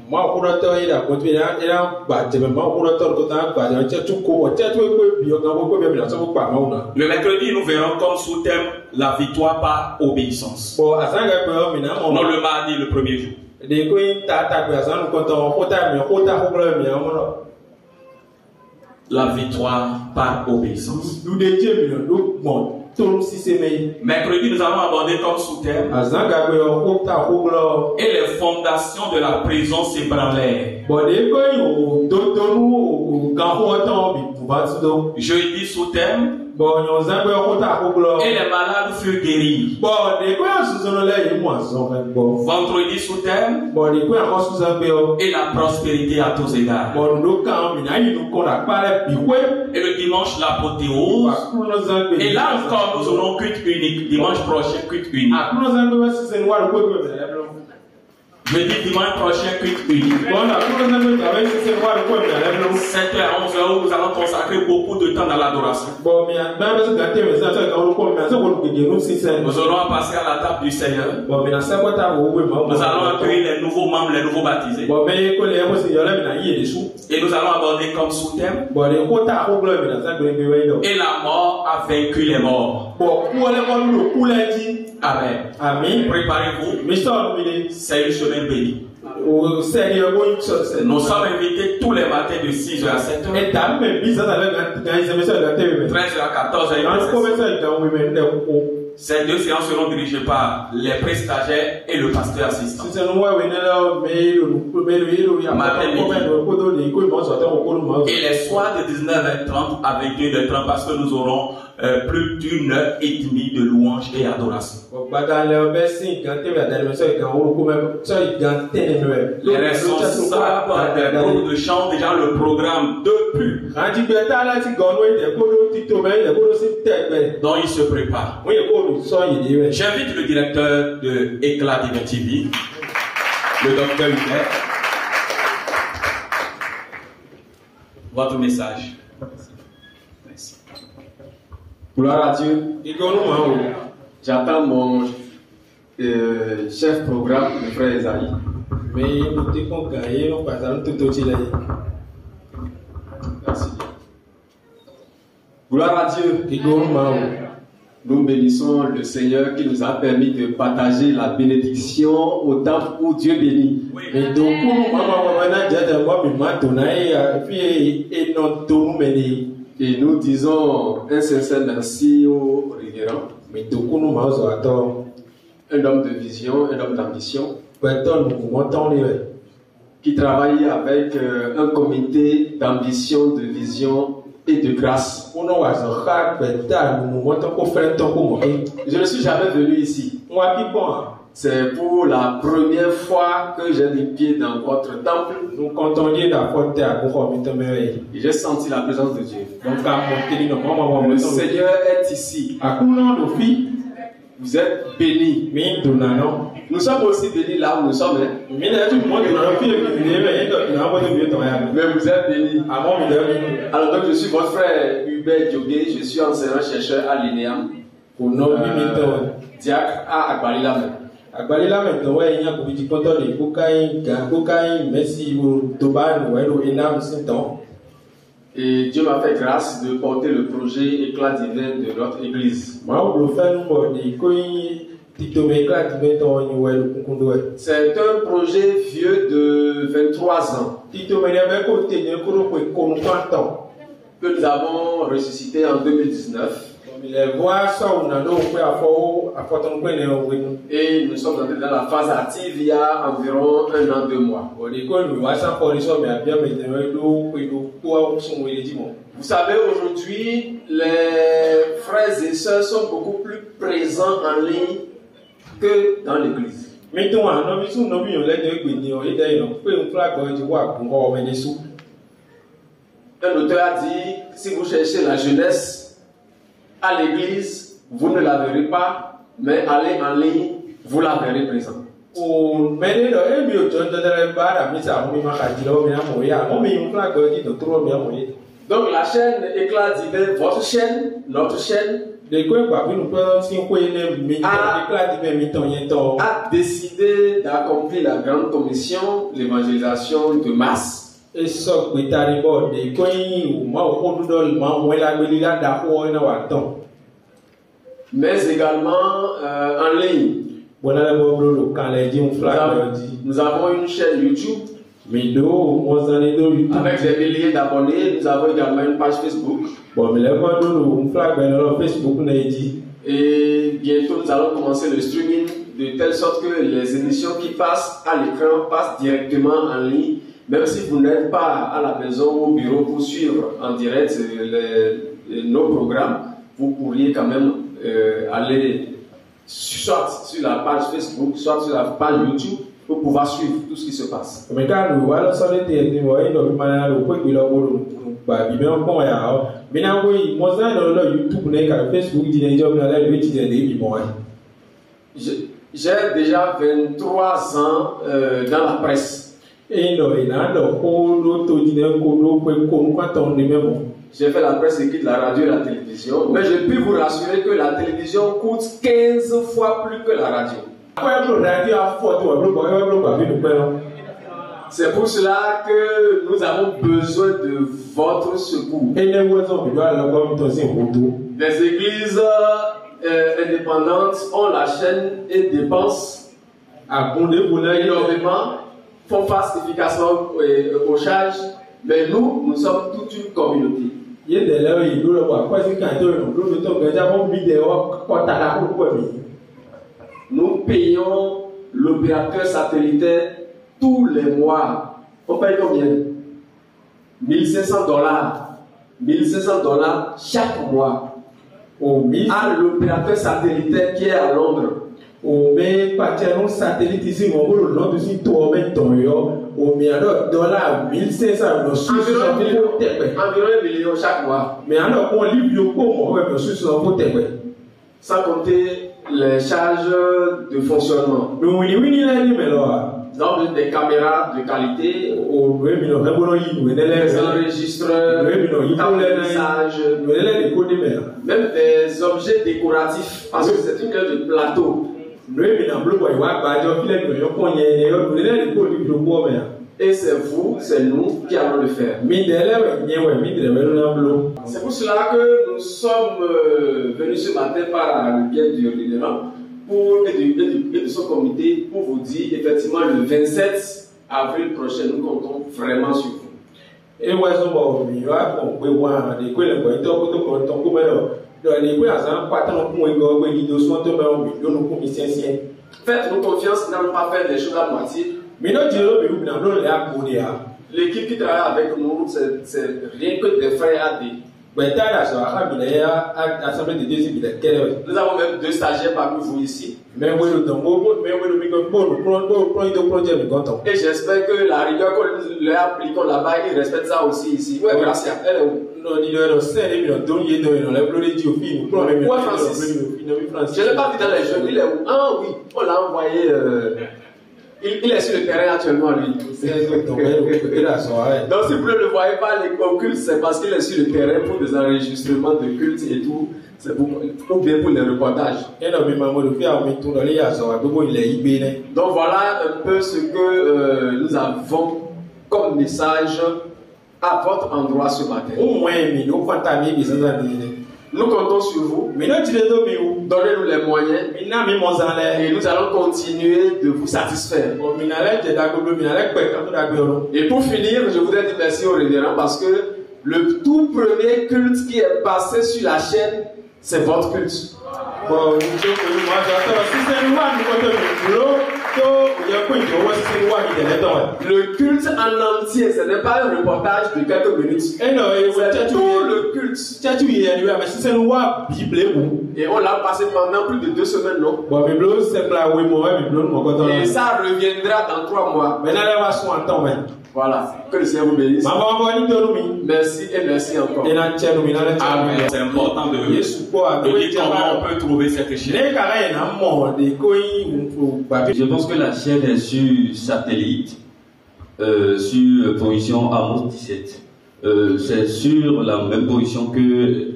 Le mercredi, nous verrons comme sous-thème la victoire par obéissance. Non, le mardi, le premier jour. La victoire par obéissance. Mercredi, nous allons aborder comme sous-thème et les fondations de la prison s'ébranlèrent. Jeudi sous thème. Et les malades furent guéris. Vendredi sous thème. Et la prospérité à tous égards. Et le dimanche l'apothéose. Et là encore nous aurons culte unique. Dimanche prochain culte unique. Je dis dimanche prochain culte unique. 7h à 11h où nous allons consacrer beaucoup de temps dans l'adoration. Nous aurons à passer à la table du Seigneur. Nous allons accueillir les nouveaux membres, les nouveaux baptisés. Et nous allons aborder comme sous-thème. Et la mort a vaincu les morts. Amen. Amen. Préparez-vous. C'est une semaine bénie. Nous sommes invités tous les matins de 6h à 7h. 13h à 14h. Ces deux séances seront dirigées par les pré-stagiaires et le pasteur assistant. Et les soirs de 19h30 à 21h30 parce que nous aurons plus d'une heure et demie de louange et adoration. Les responsables des groupes de chant déjà le programme depuis. Donc il se prépare. J'invite le directeur de Éclat Divin TV, le docteur Hubert. Votre message. Merci. Gloire à Dieu. J'attends mon chef programme, le frère Esaïe. Merci. Gloire à Dieu. Nous bénissons le Seigneur qui nous a permis de partager la bénédiction au temps où Dieu bénit. Et nous disons un sincère merci au révérend, un homme de vision, un homme d'ambition, qui travaille avec un comité d'ambition, de vision et de grâce. Je ne suis jamais venu ici. C'est pour la première fois que j'ai mis pied dans votre temple. Et j'ai senti la présence de Dieu. Le Seigneur est ici. Vous êtes bénis. Nous sommes aussi bénis là où nous sommes. Mais vous êtes bénis. Alors donc je suis votre frère Hubert Djogé. Je suis enseignant-chercheur à l'INEAM. Diacre à Agbalila. Et Dieu m'a fait grâce de porter le projet Éclat Divin de notre église. C'est un projet vieux de 23 ans que nous avons ressuscité en 2019. Et nous sommes entrés dans la phase active il y a environ 1 an, 2 mois. Vous savez, aujourd'hui, les frères et sœurs sont beaucoup plus présents en ligne que dans l'église. Un auteur a dit, si vous cherchez la jeunesse à l'église, vous ne la verrez pas, mais allez en ligne, vous la verrez présente. Donc la chaîne Éclat Divin, votre chaîne, notre chaîne, a décidé d'accomplir la grande commission, l'évangélisation de masse. Mais également en ligne. Nous avons une chaîne YouTube avec des milliers d'abonnés. Nous avons également une page Facebook. Et bientôt nous allons commencer le streaming de telle sorte que les émissions qui passent à l'écran passent directement en ligne Même si vous n'êtes pas à la maison ou au bureau pour suivre en direct nos programmes, vous pourriez quand même aller soit sur la page Facebook, soit sur la page YouTube pour pouvoir suivre tout ce qui se passe. J'ai déjà 23 ans dans la presse. J'ai fait la presse écrite, la radio et la télévision. Mais je peux vous rassurer que la télévision coûte 15 fois plus que la radio. C'est pour cela que nous avons besoin de votre secours. Les églises indépendantes ont la chaîne et dépensent énormément, font face efficacement aux charges, mais nous sommes toute une communauté. Nous payons l'opérateur satellitaire tous les mois. On paye combien? $1 500. $1 500 chaque mois. À l'opérateur satellitaire qui est à Londres. Environ $1 million chaque mois. Sans compter les charges de fonctionnement. Donc des caméras de qualité, des enregistreurs, des messages, même des objets décoratifs, parce que c'est une heure de plateau. Et c'est vous, c'est nous qui allons le faire. C'est pour cela que nous sommes venus ce matin par le biais du Révérend et de son comité pour vous dire effectivement le 27 avril prochain, nous comptons vraiment sur vous. Faites-nous confiance, n'allons pas faire des choses à moitié. L'équipe qui travaille avec nous, c'est rien que des frères AD. Nous avons même 2 stagiaires parmi vous ici. Et j'espère que la rigueur que leur appliquons là-bas, ils respectent ça aussi ici. Ouais, merci. Elle est où? Ouais, Francis. Je ne l'ai pas vu dans les jeunes. Il est où? Ah oui, on l'a envoyé. Il est sur le terrain actuellement, lui. Donc, si vous ne le voyez pas, les cultes, c'est parce qu'il est sur le terrain pour des enregistrements de cultes et tout. C'est pour, ou bien pour les reportages. Donc, voilà un peu ce que nous avons comme message à votre endroit ce matin. Nous comptons sur vous. Donnez-nous les moyens. Et nous allons continuer de vous satisfaire. Et pour finir, je voudrais dire merci au révérend parce que le tout premier culte qui est passé sur la chaîne, c'est votre culte. Le culte en entier, ce n'est pas un reportage de quelques minutes. C'est tout le culte. Et on l'a passé pendant plus de 2 semaines, non? Et ça reviendra dans 3 mois. Voilà, que le Seigneur vous bénisse. Merci et merci encore. Amen. C'est important de dire comment on peut trouver cette chaîne. Je pense que la chaîne est sur satellite, sur position Amos 17. C'est sur la même position que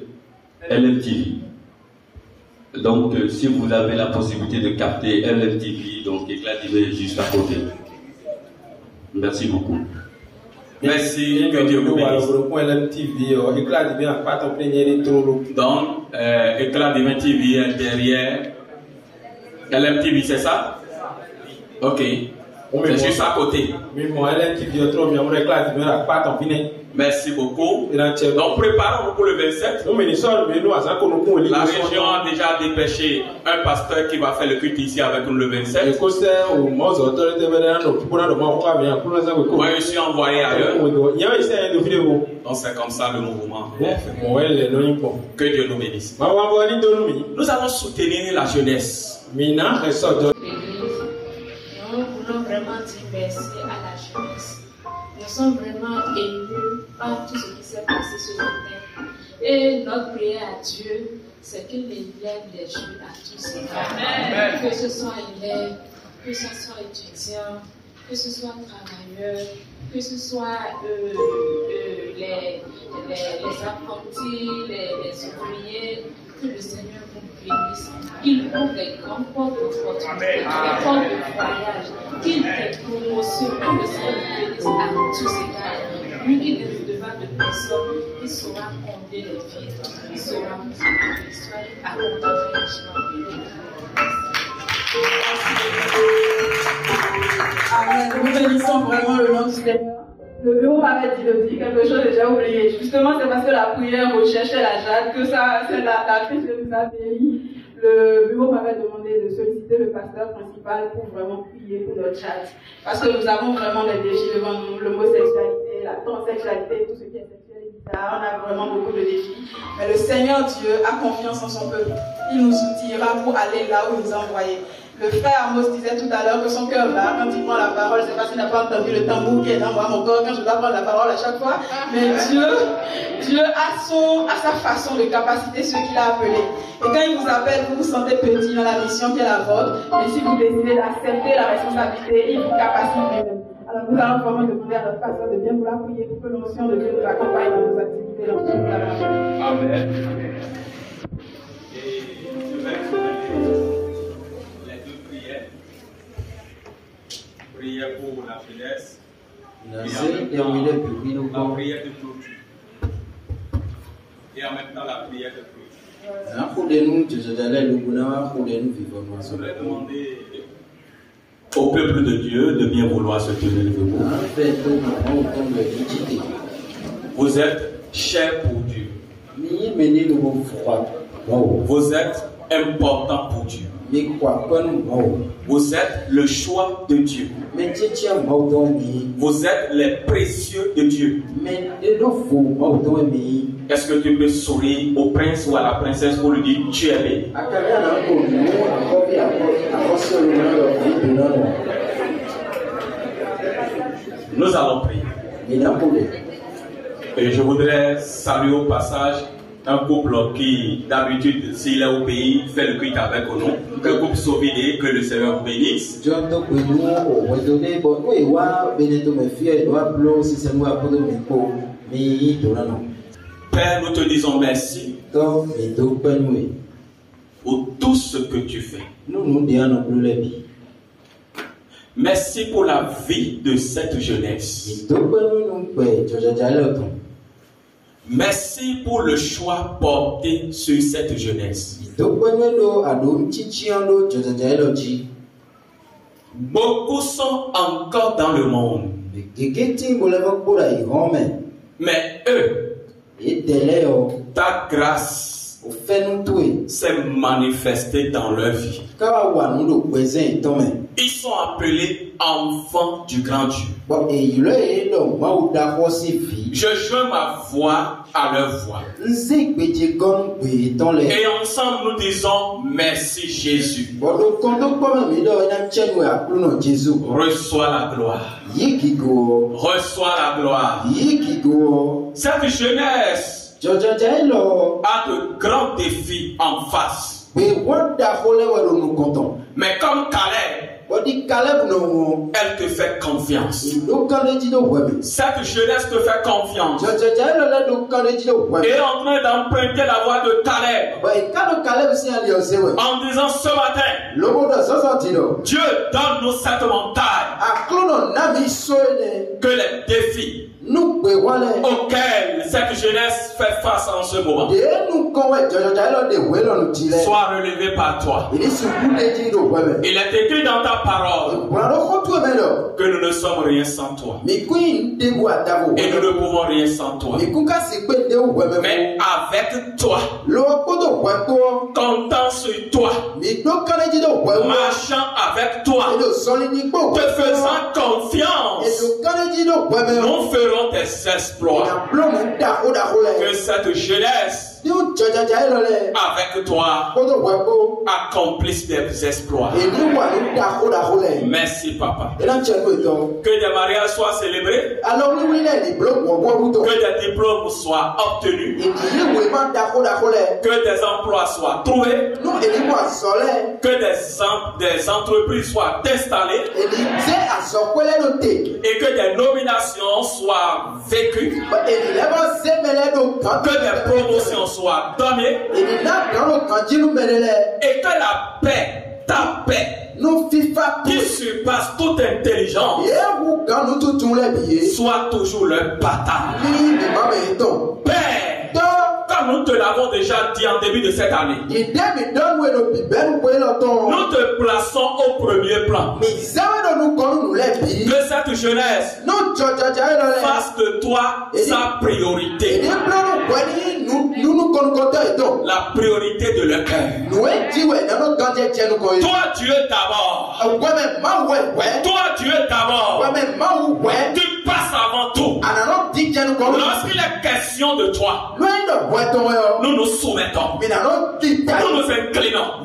LMTV. Donc, si vous avez la possibilité de capter LMTV, donc Éclat divin juste à côté. Merci beaucoup. Merci, que Dieu vous bénisse. Donc, Éclat divin TV est derrière LMTV, c'est ça? Ok. C'est juste à côté. Merci beaucoup. Donc préparons-nous pour le 27. La région a déjà dépêché un pasteur qui va faire le culte ici avec nous le 27. Moi je suis envoyé ailleurs. Donc c'est comme ça le mouvement. Que Dieu nous bénisse. Nous allons soutenir la jeunesse. Nous voulons vraiment dire merci à la jeunesse. Nous sommes vraiment émus par tout ce qui s'est passé ce matin. Et notre prière à Dieu, c'est qu'il élève les jeunes à tous égards. Que ce soit élèves, que ce soit étudiants, que ce soit travailleurs, que ce soit les apprentis, les ouvriers, que le Seigneur vous bénisse. Qu'il ouvre des grandes portes d'opportunités, des portes de voyage, qu'il des promotions, que le Seigneur vous bénisse à tous égards. Lui qui ne devant de personne, il saura combler les vies, il saura multiplier l'histoire, accompagner les gens. Amen. Nous bénissons vraiment le nom du Seigneur. Le bureau m'avait dit de dire quelque chose que j'ai oublié. Justement, c'est parce que la prière recherchait la jade que ça, c'est la crise que nous a béni. Le bureau m'avait demandé de solliciter le pasteur principal pour vraiment prier pour notre jade. Parce que nous avons vraiment des défis devant nous, l'homosexualité, la transsexualité, tout ce qui est sexuel et bizarre. On a vraiment beaucoup de défis. Mais le Seigneur Dieu a confiance en son peuple. Il nous outillera pour aller là où il nous a envoyés. Le frère Amos disait tout à l'heure que son cœur bat quand il prend la parole. C'est parce qu'il n'a pas entendu le tambour qui est dans moi, mon corps, quand je dois prendre la parole à chaque fois. Mais Dieu a sa façon de capaciter ceux qu'il a appelés. Et quand il vous appelle, vous vous sentez petit dans la mission qui est la vôtre. Et si vous décidez d'accepter la responsabilité, il vous capacite lui-même. Alors nous allons vraiment demander à notre pasteur de bien vouloir prier pour que l'onction de Dieu nous accompagne dans nos activités dans toute la journée. Amen. Et je vais prière pour la jeunesse et en même temps la prière de clôture et en même temps la prière de clôture. Je voudrais demander au peuple de Dieu de bien vouloir se tenir debout. Vous êtes chers pour Dieu. Vous êtes importants pour Dieu. Vous êtes le choix de Dieu. Vous êtes les précieux de Dieu. Est-ce que tu peux sourire au prince ou à la princesse pour lui dire tu es aimé? Nous allons prier. Et je voudrais saluer au passage un couple qui, d'habitude, s'il est au pays, fait le culte avec nous. Que couple Sauvigné, que le Seigneur vous bénisse. Père, nous te disons merci pour tout ce que tu fais. Merci pour la vie de cette jeunesse. Merci pour le choix porté sur cette jeunesse. Beaucoup sont encore dans le monde. Mais eux, ta grâce s'est manifestée dans leur vie. Ils sont appelés enfants du grand Dieu. Je joins ma voix à leur voix. Et ensemble nous disons merci Jésus. Reçois la gloire. Reçois la gloire. Cette jeunesse a de grands défis en face. Mais comme Caleb, elle te fait confiance. Cette jeunesse te fait confiance. Et en train d'emprunter la voie de Caleb. En disant ce matin, Dieu donne-nous cette montagne. Que les défis auxquels cette jeunesse jeunesse fait face en ce moment soit relevé par toi. Il est écrit dans ta parole que nous ne sommes rien sans toi. Et nous ne pouvons rien sans toi. Mais avec toi, comptant sur toi, marchant avec toi, te faisant confiance, nous ferons tes exploits. Que cette jeunesse avec toi accomplisse des exploits. Merci papa. Que des mariages soient célébrés, que des diplômes soient obtenus, que des emplois soient trouvés, que des entreprises soient installées et que des nominations soient vécues, que des promotions soient données et que la paix, ta paix, qui surpasse toute intelligence, soit toujours le bâtard. Père, comme nous te l'avons déjà dit en début de cette année, nous te plaçons au premier plan. Que cette jeunesse fasse de toi sa priorité. La priorité de leur cœur. Toi Dieu d'abord. Toi Dieu d'abord. Tu passes avant tout. Lorsqu'il est question de toi, nous nous soumettons. Nous nous inclinons.